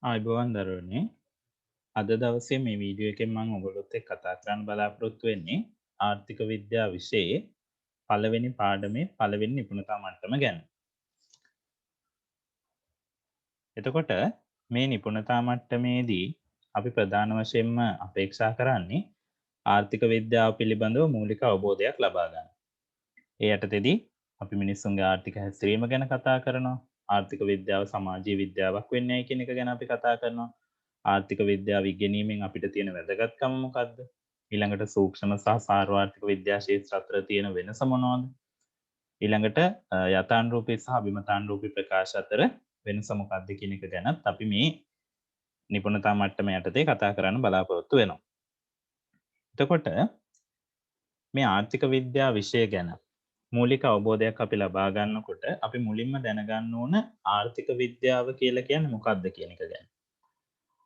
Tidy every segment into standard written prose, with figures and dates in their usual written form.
ආයිබෝවන් දරුවනේ අද දවසේ මේ වීඩියෝ එකෙන් මම ඔයගොල්ලොත් එක්ක කතා කරන්න බලාපොරොත්තු වෙන්නේ ආර්ථික විද්‍යාව විෂයේ පළවෙනි පාඩමේ පළවෙනි නිපුණතා මට්ටම ගැන. එතකොට මේ නිපුණතා මට්ටමේදී අපි ප්‍රධාන වශයෙන්ම අපේක්ෂා කරන්නේ ආර්ථික විද්‍යාව පිළිබඳව මූලික අවබෝධයක් ලබා ගන්න. ඒ යටතේදී අපි මිනිස්සුන්ගේ ආර්ථික හැසිරීම ගැන කතා කරනවා. ආර්ථික විද්‍යාව සමාජීය විද්‍යාවක් වෙන්නේ නැහැ කියන එක ගැන අපි කතා කරනවා. ආර්ථික විද්‍යාව ඉගෙනීමෙන් අපිට තියෙන වැදගත්කම මොකක්ද? ඊළඟට සූක්ෂම සහ සාර්වාර්ථික විද්‍යා ශාස්ත්‍ර අතර තියෙන වෙනස මොනවද? ඊළඟට යථානුරූපී සහ අභිමතානුරූපී ප්‍රකාශ අතර වෙනස මොකක්ද කියන එක ගැනත් අපි මේ නිපුණතා මට්ටම යටතේ කතා කරන්න බලාපොරොත්තු වෙනවා. එතකොට මේ ආර්ථික විද්‍යා විෂය ගැන මූලික අවබෝධයක් අපි ලබා ගන්නකොට අපි මුලින්ම දැනගන්න ඕන ආර්ථික විද්‍යාව කියලා කියන්නේ මොකක්ද කියන එක ගැන.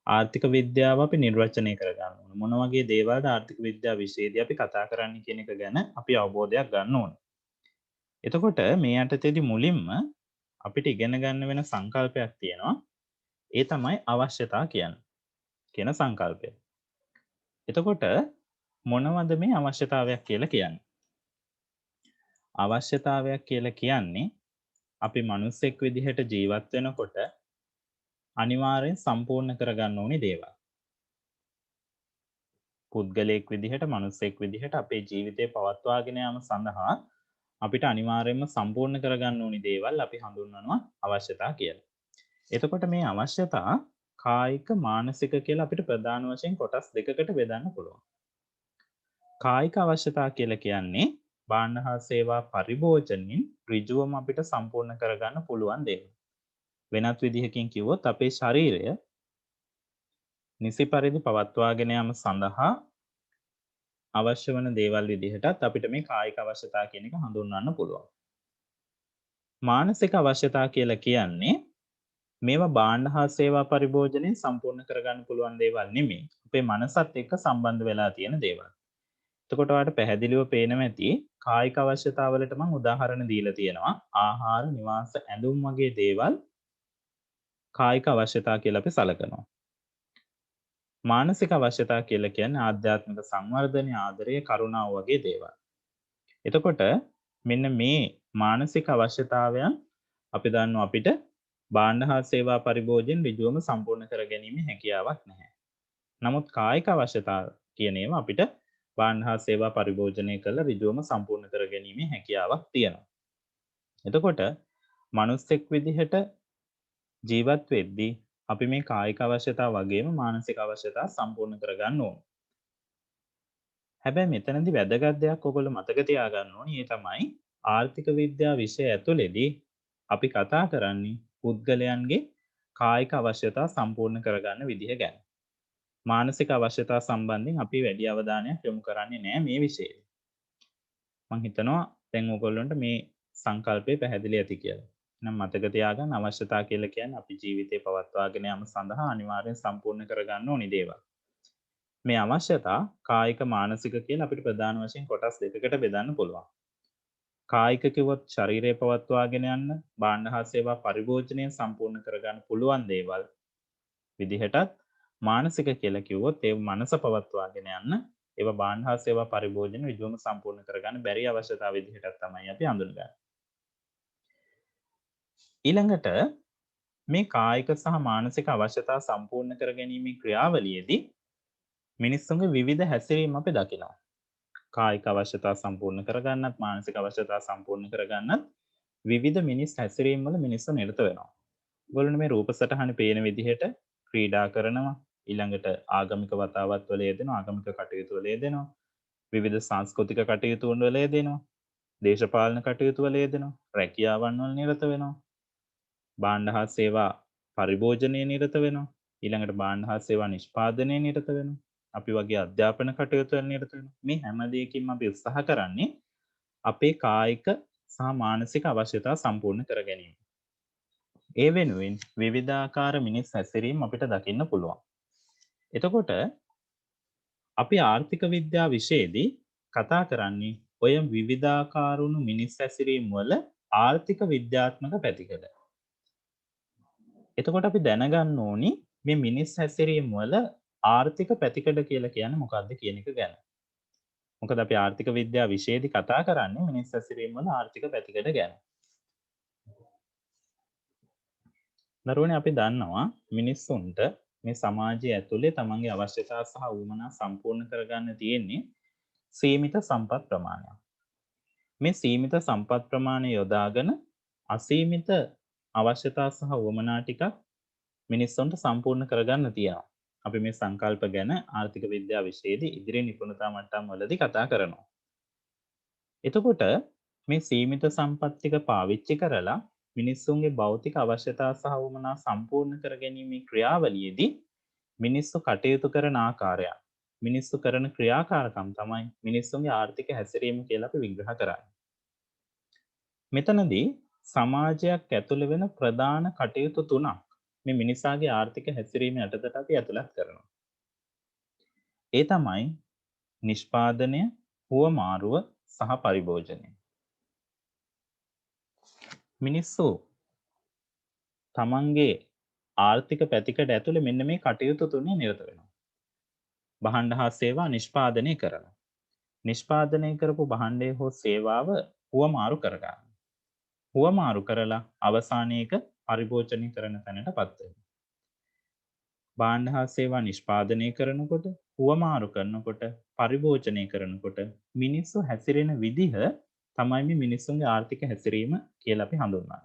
ආර්ථික විද්‍යාව අපි නිර්වචනය කරගන්න ඕන. මොන වගේ දේවල්ද ආර්ථික විද්‍යාව විෂයේදී අපි කතා කරන්නේ කියන එක ගැන අපි අවබෝධයක් ගන්න ඕන. එතකොට මේ යටතේදී මුලින්ම අපිට ඉගෙන ගන්න වෙන සංකල්පයක් තියෙනවා. ඒ තමයි අවශ්‍යතා කියන්නේ. කියන සංකල්පය. එතකොට මොනවද මේ අවශ්‍යතාවයක් කියලා කියන්නේ? අවශ්‍යතාවයක් කියලා කියන්නේ අපි මිනිස්සෙක් විදිහට ජීවත් වෙනකොට අනිවාර්යෙන් සම්පූර්ණ කරගන්න ඕනි දේවල්. පුද්ගලයෙක් විදිහට මිනිස්සෙක් විදිහට අපේ ජීවිතය පවත්වාගෙන යාම සඳහා අපිට අනිවාර්යයෙන්ම සම්පූර්ණ කරගන්න ඕනි දේවල් අපි හඳුන්වනවා අවශ්‍යතා කියලා. එතකොට මේ අවශ්‍යතා කායික මානසික කියලා අපිට ප්‍රධාන වශයෙන් කොටස් දෙකකට බෙදන්න පුළුවන්. කායික අවශ්‍යතා කියලා කියන්නේ භාණ්ඩ හා සේවා පරිභෝජනයෙන් ඍජුවම අපිට සම්පූර්ණ කරගන්න පුළුවන් දේවල්. වෙනත් විදිහකින් කිව්වොත් අපේ ශරීරය නිසි පරිදි පවත්වාගෙන යාම සඳහා අවශ්‍ය වන දේවල් විදිහටත් අපිට මේ කායික අවශ්‍යතා කියන එක හඳුන්වන්න පුළුවන්. මානසික අවශ්‍යතා කියලා කියන්නේ මේවා භාණ්ඩ හා සේවා පරිභෝජනයෙන් සම්පූර්ණ කරගන්න පුළුවන් දේවල් නෙමෙයි. අපේ මනසත් එක්ක සම්බන්ධ වෙලා තියෙන දේවල්. එතකොට ඔයාලට පැහැදිලිව පේනවා ඇති කායික අවශ්‍යතාවලට මම උදාහරණ දීලා තියෙනවා. ආහාර, නිවාස, ඇඳුම් වගේ දේවල් කායික අවශ්‍යතා කියලා අපි සලකනවා. මානසික අවශ්‍යතා කියලා කියන්නේ ආධ්‍යාත්මික සංවර්ධනය, ආදරය, කරුණාව වගේ දේවල්. එතකොට මෙන්න මේ මානසික අවශ්‍යතාවයන් අපි දන්නවා අපිට භාණ්ඩ හා සේවා පරිභෝජන ඍජුවම සම්පූර්ණ කර ගැනීම හැකියාවක් නැහැ. නමුත් කායික අවශ්‍යතා කියන ඒවා අපිට භාණ්ඩ හා සේවා පරිභෝජනය කළ ඍජුවම සම්පූර්ණ කර ගැනීම හැකියාවක් තියෙනවා. එතකොට මනුස්සෙක් විදිහට ජීවත් වෙද්දී අපි මේ කායික අවශ්‍යතා වගේම මානසික අවශ්‍යතා සම්පූර්ණ කරගන්න ඕන. හැබැයි මෙතනදී වැදගත් දෙයක් ඔයගොල්ලෝ මතක තියාගන්න ඕනේ. ඒ තමයි ආර්ථික විද්‍යාව විෂය ඇතුළේදී අපි කතා කරන්නේ පුද්ගලයන්ගේ කායික අවශ්‍යතා සම්පූර්ණ කරගන්න විදිහ ගැන. මානසික අවශ්‍යතා සම්බන්ධයෙන් අපි වැඩි අවධානයක් යොමු කරන්නේ නැහැ මේ විෂයේ. මම හිතනවා දැන් ඔයගොල්ලන්ට මේ සංකල්පය පැහැදිලි ඇති කියලා. නම් මතක තියාගන්න අවශ්‍යතා කියලා කියන්නේ අපි ජීවිතේ පවත්වාගෙන යාම සඳහා අනිවාර්යෙන් සම්පූර්ණ කරගන්න ඕනි දේවල්. මේ අවශ්‍යතා කායික මානසික කියලා අපිට ප්‍රධාන වශයෙන් කොටස් දෙකකට බෙදන්න පුළුවන්. කායික කිව්වොත් ශරීරය පවත්වාගෙන යන්න භාණ්ඩ හා සේවා පරිභෝජනය සම්පූර්ණ කරගන්න පුළුවන් දේවල් විදිහටත් මානසික කියලා කිව්වොත් ඒ මනස පවත්වාගෙන යන්න ඒවා භාණ්ඩ හා සේවා පරිභෝජන ඍජුවම සම්පූර්ණ කරගන්න බැරි අවශ්‍යතා විදිහටත් තමයි අපි හඳුනගන්නේ. ඊළඟට මේ කායික සහ මානසික අවශ්‍යතා සම්පූර්ණ කර ගැනීමේ ක්‍රියාවලියේදී මිනිස්සුන්ගේ විවිධ හැසිරීම් අපි දකිනවා. කායික අවශ්‍යතා සම්පූර්ණ කරගන්නත් මානසික අවශ්‍යතා සම්පූර්ණ කරගන්නත් විවිධ මිනිස් හැසිරීම් වල මිනිස්සු නිරත වෙනවා. ඔයගොල්ලෝ මේ රූප සටහනේ පේන විදිහට ක්‍රීඩා කරනවා, ඊළඟට ආගමික වතාවත් වල යෙදෙනවා, ආගමික කටයුතු වල යෙදෙනවා, විවිධ සංස්කෘතික කටයුතු වල යෙදෙනවා, දේශපාලන කටයුතු වල යෙදෙනවා, රැකියාවන් වල නිරත වෙනවා, භාණ්ඩ හා සේවා පරිභෝජනයේ නිරත වෙනවා, ඊළඟට භාණ්ඩ හා සේවා නිෂ්පාදනයේ නිරත වෙනවා, අපි වගේ අධ්‍යාපන කටයුතු වල නිරත වෙනවා. මේ හැම දෙයකින්ම අපි උත්සාහ කරන්නේ අපේ කායික සහ මානසික අවශ්‍යතා සම්පූර්ණ කර ගැනීම. ඒ වෙනුවෙන් විවිධාකාර මිනිස් හැසිරීම් අපිට දකින්න පුළුවන්. එතකොට අපි ආර්ථික විද්‍යා විෂයේදී කතා කරන්නේ ඔය විවිධාකාරුණු මිනිස් හැසිරීම් වල ආර්ථික විද්‍යාත්මක පැතිකඩ. එතකොට අපි දැනගන්න ඕනි මේ මිනිස් හැසිරීම වල ආර්ථික පැතිකඩ කියලා කියන්නේ මොකක්ද කියන එක ගැන. මොකද අපි ආර්ථික විද්‍යාව විෂයේදී කතා කරන්නේ මිනිස් හැසිරීම වල ආර්ථික පැතිකඩ ගැන. දරුවනේ අපි දන්නවා මිනිස්සුන්ට මේ සමාජය ඇතුලේ තමන්ගේ අවශ්‍යතා සහ උවමනා සම්පූර්ණ කරගන්න තියෙන්නේ සීමිත සම්පත් ප්‍රමාණයක්. මේ සීමිත සම්පත් ප්‍රමාණය යොදාගෙන අසීමිත අවශ්‍යතා සහ උවමනා ටිකක් මිනිස්සුන්ට සම්පූර්ණ කරගන්න තියෙනවා. අපි මේ සංකල්ප ගැන ආර්ථික විද්‍යාව විෂයේදී ඉදිරි නිපුණතා මට්ටම් වලදී කතා කරනවා. එතකොට මේ සීමිත සම්පත් ටික පාවිච්චි කරලා මිනිස්සුන්ගේ භෞතික අවශ්‍යතා සහ උවමනා සම්පූර්ණ කර ගැනීමේ ක්‍රියාවලියේදී මිනිස්සු කටයුතු කරන ආකාරය, මිනිස්සු කරන ක්‍රියාකාරකම් තමයි මිනිස්සුන්ගේ ආර්ථික හැසිරීම කියලා අපි විග්‍රහ කරන්නේ. මෙතනදී සමාජයක් ඇතුළේ වෙන ප්‍රධාන කටයුතු තුනක් මේ මිනිසාගේ ආර්ථික හැසිරීම යටතට අපි ඇතුළත් කරනවා. ඒ තමයි නිෂ්පාදනය, හුවමාරුව සහ පරිභෝජනය. මිනිස්සු තමන්ගේ ආර්ථික පැතිකඩ ඇතුළේ මෙන්න මේ කටයුතු තුනේ නිරත වෙනවා. භාණ්ඩ හා සේවා නිෂ්පාදනය කරනවා. නිෂ්පාදනය කරපු භාණ්ඩය හෝ සේවාව හුවමාරු කරගන්න. හුවමාරු කරලා අවසානයේක පරිභෝජනය කරන තැනටපත් වෙනවා. භාණ්ඩ හා සේවා නිෂ්පාදනය කරනකොට, හුවමාරු කරනකොට, පරිභෝජනය කරනකොට මිනිස්සු හැසිරෙන විදිහ තමයි මේ මිනිස්සුන්ගේ ආර්ථික හැසිරීම කියලා අපි හඳුන්වන්නේ.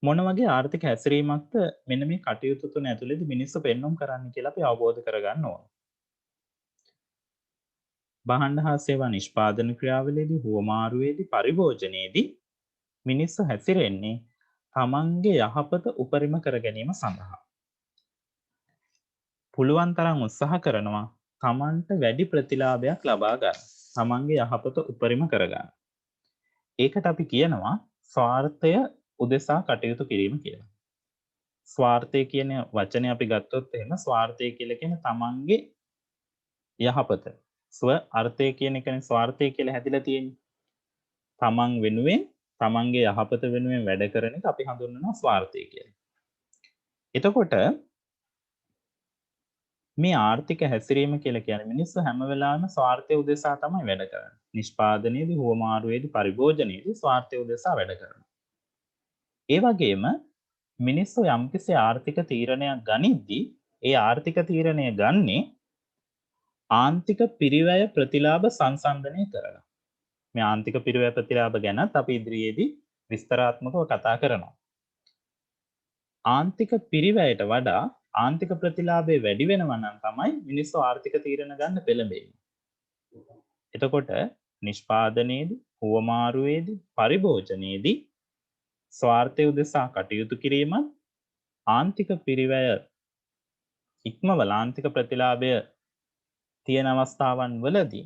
මොන වගේ ආර්ථික හැසිරීමක්ද මෙන්න මේ කටයුතු තුන ඇතුළේදී මිනිස්සු පෙන්වුම් කරන්න කියලා අපි අවබෝධ කරගන්න ඕන. භාණ්ඩ හා සේවා නිෂ්පාදන ක්‍රියාවලියේදී, හුවමාරුවේදී, පරිභෝජනයේදී මිනිස්සු හැසිරෙන්නේ තමන්ගේ යහපත උපරිම කර ගැනීම සඳහා. පුළුවන් තරම් උත්සාහ කරනවා තමන්ට වැඩි ප්‍රතිලාභයක් ලබා ගන්න. තමන්ගේ යහපත උපරිම කරගන්න. ඒකට අපි කියනවා ස්වාර්ථය උදෙසා කටයුතු කිරීම කියලා. ස්වාර්ථය කියන වචනේ අපි ගත්තොත් එහෙම ස්වාර්ථය කියලා කියන්නේ තමන්ගේ යහපත. ස්ව අර්ථය කියන එකනේ ස්වාර්ථය කියලා හැදිලා තියෙන්නේ. තමන් වෙනුවෙන් තමන්ගේ යහපත වෙනුවෙන් වැඩ කරන එක අපි හඳුන්වනවා ස්වාර්ථය කියලා. එතකොට මේ ආර්ථික හැසිරීම කියලා කියන්නේ මිනිස්සු හැම වෙලාවෙම ස්වාර්ථය උදෙසා තමයි වැඩ කරන්නේ. නිෂ්පාදනයේදී, හුවමාරුවේදී, පරිභෝජනයේදී ස්වාර්ථය උදෙසා වැඩ කරනවා. ඒ වගේම මිනිස්සු යම්කිසි ආර්ථික තීරණයක් ගනිද්දී ඒ ආර්ථික තීරණය ගන්නේ ආන්තික පිරිවැය ප්‍රතිලාභ සංසන්දනය කරලා. මේ ආන්තික පිරිවැය ප්‍රතිලාභ ගැනත් අපි ඉදිරියේදී විස්තරාත්මකව කතා කරනවා. ආන්තික පිරිවැයට වඩා ආන්තික ප්‍රතිලාභය වැඩි වෙනවා නම් තමයි මිනිස්සු ආර්ථික තීරණ ගන්න පෙළඹෙන්නේ. එතකොට නිෂ්පාදනයේදී, හුවමාරුවේදී, පරිභෝජනයේදී ස්වාර්ථය උදෙසා කටයුතු කිරීමත් ආන්තික පිරිවැය ඉක්මවල ආන්තික ප්‍රතිලාභය තියෙන අවස්ථාවන් වලදී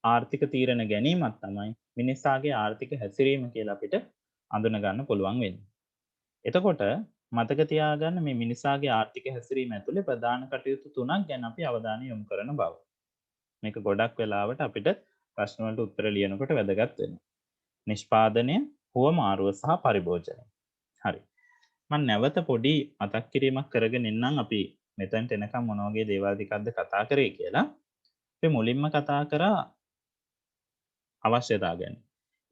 ආර්ථික තීරණ ගැනීමක් තමයි මිනිසාගේ ආර්ථික හැසිරීම කියලා අපිට අඳුන ගන්න පුළුවන් වෙන්නේ. එතකොට මතක තියාගන්න මේ මිනිසාගේ ආර්ථික හැසිරීම ඇතුලේ ප්‍රධාන කටයුතු තුනක් ගැන අපි අවධානය යොමු කරන බව. මේක ගොඩක් වෙලාවට අපිට ප්‍රශ්න වලට උත්තර ලියනකොට වැදගත් වෙනවා. නිෂ්පාදනය, හුවමාරුව සහ පරිභෝජනය. හරි. මම නැවත පොඩි මතක් කිරීමක් කරගෙන ඉන්නම් අපි මෙතනට එනකම් මොන වගේ දේවල් ටිකක්ද කතා කරේ කියලා. අපි මුලින්ම කතා කරා අවශ්‍යතා ගැන.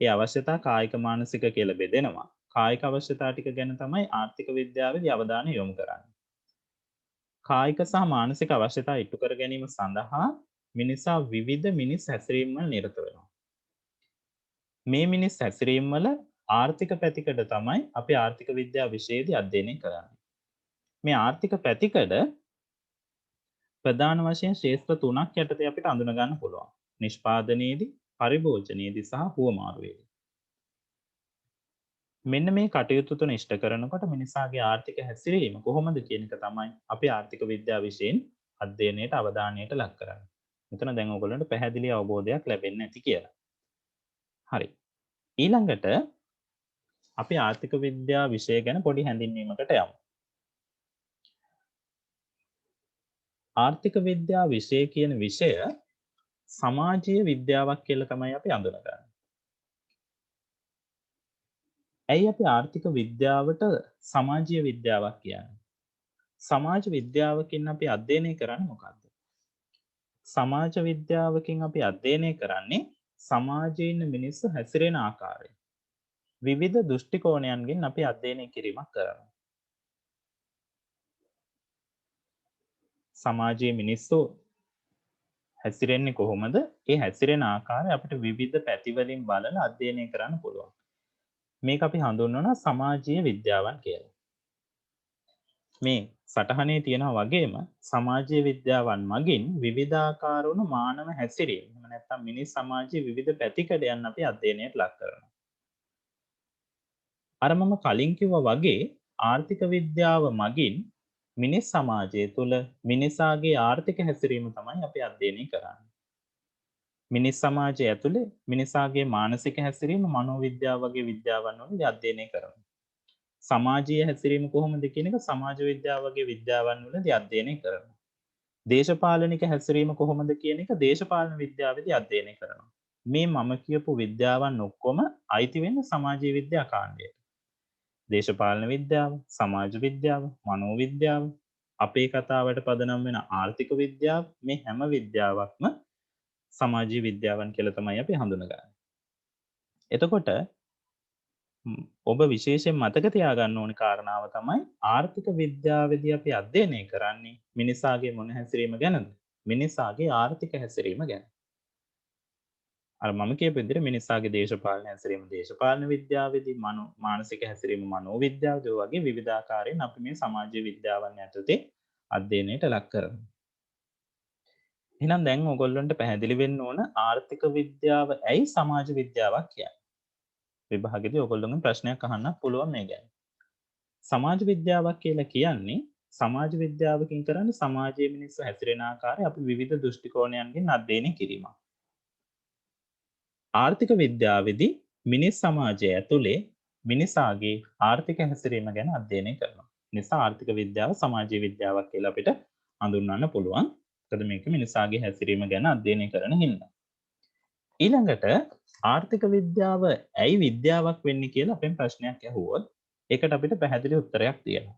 ඒ අවශ්‍යතා කායික මානසික කියලා බෙදෙනවා. කායික අවශ්‍යතා ටික ගැන තමයි ආර්ථික විද්‍යාවේදී අවධානය යොමු කරන්නේ. කායික සහ මානසික අවශ්‍යතා ඉටු කර ගැනීම සඳහා මිනිසා විවිධ මිනිස් හැසිරීම් වල නිරත වෙනවා. මේ මිනිස් හැසිරීම් වල ආර්ථික පැතිකඩ තමයි අපි ආර්ථික විද්‍යාව විෂයේදී අධ්‍යයනය කරන්නේ. මේ ආර්ථික පැතිකඩ ප්‍රධාන වශයෙන් ශේත්‍ර තුනක් යටතේ අපිට අඳුන ගන්න පුළුවන්. නිෂ්පාදනයේදී, පරිභෝජනයේදී සහ හුවමාරුවේදී. මෙන්න මේ කටයුතු තුන ඉෂ්ට කරනකොට මිනිසාගේ ආර්ථික හැසිරීම කොහොමද කියන එක තමයි අපි ආර්ථික විද්‍යාව විෂයෙන් අධ්‍යයනයට අවධානයට ලක් කරන්නේ. මෙතන දැන් ඔයගොල්ලන්ට පැහැදිලි අවබෝධයක් ලැබෙන්න ඇති කියලා. හරි. ඊළඟට අපි ආර්ථික විද්‍යාව විෂය ගැන පොඩි හැඳින්වීමකට යමු. ආර්ථික විද්‍යාව විෂය කියන විෂය සමාජීය විද්‍යාවක් කියලා තමයි අපි අඳුනගන්නේ. ඇයි අපි ආර්ථික විද්‍යාවට සමාජීය විද්‍යාවක් කියන්නේ? සමාජ විද්‍යාවකින් අපි අධ්‍යයනය කරන්නේ මොකක්ද? සමාජ විද්‍යාවකින් අපි අධ්‍යයනය කරන්නේ සමාජයේ ඉන්න මිනිස්සු හැසිරෙන ආකාරය. විවිධ දෘෂ්ටි කෝණයන්ගෙන් අපි අධ්‍යයනය කිරීමක් කරනවා. සමාජයේ මිනිස්සු හැසිරෙන්නේ කොහොමද? ඒ හැසිරෙන ආකාරය අපිට විවිධ පැතිවලින් බලලා අධ්‍යයනය කරන්න පුළුවන්. මේක අපි හඳුන්වනවා සමාජීය විද්‍යාවන් කියලා. මේ සටහනේ තියෙනවා වගේම සමාජීය විද්‍යාවන් මගින් විවිධාකාර වුණු මානව හැසිරීම. එහෙම නැත්නම් මිනිස් සමාජයේ විවිධ පැතිකඩයන් අපි අධ්‍යයනයට ලක් කරනවා. අර මම කලින් කිව්වා වගේ ආර්ථික විද්‍යාව මගින් මිනිස් සමාජය තුළ මිනිසාගේ ආර්ථික හැසිරීම තමයි අපි අධ්‍යයනය කරන්නේ. මිනිස් සමාජය ඇතුලේ මිනිසාගේ මානසික හැසිරීම මනෝවිද්‍යාව වගේ විද්‍යාවන් වලදී අධ්‍යයනය කරනවා. සමාජීය හැසිරීම කොහොමද කියන එක සමාජ විද්‍යාව වගේ විද්‍යාවන් වලදී අධ්‍යයනය කරනවා. දේශපාලනික හැසිරීම කොහොමද කියන එක දේශපාලන විද්‍යාවේදී අධ්‍යයනය කරනවා. මේ මම කියපු විද්‍යාවන් ඔක්කොම අයිති වෙන්නේ සමාජීය විද්‍යා කාණ්ඩයට. දේශපාලන විද්‍යාව, සමාජ විද්‍යාව, මනෝවිද්‍යාව, අපේ කතාවට පදනම් වෙන ආර්ථික විද්‍යාව මේ හැම විද්‍යාවක්ම සමාජීය විද්‍යාවන් කියලා තමයි අපි හඳුනගන්නේ. එතකොට ඔබ විශේෂයෙන් මතක තියාගන්න ඕනි කාරණාව තමයි ආර්ථික විද්‍යාවේදී අපි අධ්‍යයනය කරන්නේ මිනිසාගේ මොන හැසිරීම ගැනද? මිනිසාගේ ආර්ථික හැසිරීම ගැන. අර මම කියපු විදිහට මිනිසාගේ දේශපාලන හැසිරීම දේශපාලන විද්‍යාවේදී මානසික හැසිරීම මනෝවිද්‍යාවද වගේ විවිධාකාරයෙන් අපි මේ සමාජීය විද්‍යාවන් යටතේ අධ්‍යයනයට ලක් කරනවා. එහෙනම් දැන් ඔයගොල්ලන්ට පැහැදිලි වෙන්න ඕන ආර්ථික විද්‍යාව ඇයි සමාජ විද්‍යාවක් කියන්නේ. විභාගෙදී ඔයගොල්ලෝගෙන් ප්‍රශ්නයක් අහන්න පුළුවන් මේ ගැන. සමාජ විද්‍යාවක් කියලා කියන්නේ සමාජ විද්‍යාවකින් කරන්නේ සමාජයේ මිනිස්සු හැසිරෙන ආකාරය අපි විවිධ දෘෂ්ටි කෝණයන්ගෙන් අධ්‍යයනය කිරීමක්. ආර්ථික විද්‍යාවේදී මිනිස් සමාජය ඇතුලේ මිනිසාගේ ආර්ථික හැසිරීම ගැන අධ්‍යයනය කරනවා. නිසා ආර්ථික විද්‍යාව සමාජීය විද්‍යාවක් කියලා අපිට හඳුන්වන්න පුළුවන්. මොකද මේක මිනිසාගේ හැසිරීම ගැන අධ්‍යයනය කරන හින්දා. ඊළඟට ආර්ථික විද්‍යාව ඇයි විද්‍යාවක් වෙන්නේ කියලා අපෙන් ප්‍රශ්නයක් ඇහුවොත් ඒකට අපිට පැහැදිලි උත්තරයක් තියෙනවා.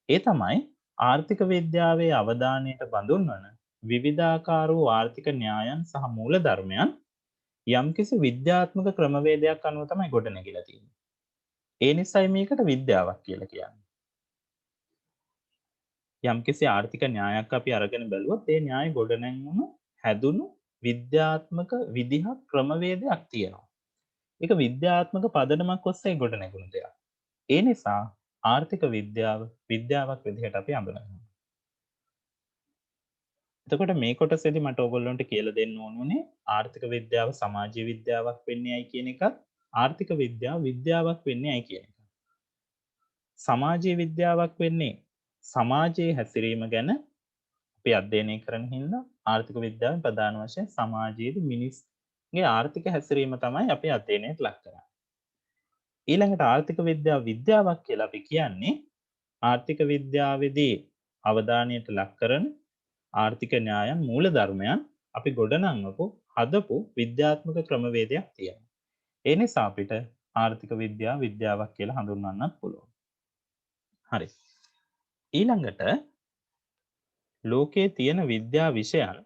ඒ තමයි ආර්ථික විද්‍යාවේ අවධානයට බඳුන් වන විවිධාකාර වූ ආර්ථික න්‍යායන් සහ මූලධර්මයන් යම්කිසි විද්‍යාත්මක ක්‍රමවේදයක් අනුව තමයි ගොඩනැගිලා තියෙන්නේ. ඒ නිසායි මේකට විද්‍යාවක් කියලා කියන්නේ. යම්කිසි ආර්ථික න්‍යායක් අපි අරගෙන බැලුවොත් ඒ න්‍යාය ගොඩනැගුණු හැදුණු විද්‍යාත්මක විදිහක් ක්‍රමවේදයක් තියෙනවා. ඒක විද්‍යාත්මක පදනමක් ඔස්සේ ගොඩනැගුණු දෙයක්. ඒ නිසා ආර්ථික විද්‍යාව විද්‍යාවක් විදිහට අපි හඳුනනවා. එතකොට මේ කොටසේදී මට ඔයගොල්ලන්ට කියලා දෙන්න ඕනුනේ ආර්ථික විද්‍යාව සමාජීය විද්‍යාවක් වෙන්නේ ඇයි කියන එකත් ආර්ථික විද්‍යාව විද්‍යාවක් වෙන්නේ ඇයි කියන එක. සමාජීය විද්‍යාවක් වෙන්නේ සමාජයේ හැසිරීම ගැන අපි අධ්‍යයනය කරන හින්දා ආර්ථික විද්‍යාවෙන් ප්‍රධාන වශයෙන් සමාජයේ මිනිස්ගේ ආර්ථික හැසිරීම තමයි අපි අධ්‍යයනයට ලක් කරන්නේ. ඊළඟට ආර්ථික විද්‍යාව විද්‍යාවක් කියලා අපි කියන්නේ ආර්ථික විද්‍යාවේදී අවධානයට ලක් කරන ආර්ථික න්‍යායන් මූලධර්මයන් අපි ගොඩනංවපු හදපු විද්‍යාත්මක ක්‍රමවේදයක් තියෙනවා. ඒ නිසා අපිට ආර්ථික විද්‍යාව විද්‍යාවක් කියලා හඳුන්වන්නත් පුළුවන්. හරි. ඊළඟට ලෝකයේ තියෙන විද්‍යා විෂයන්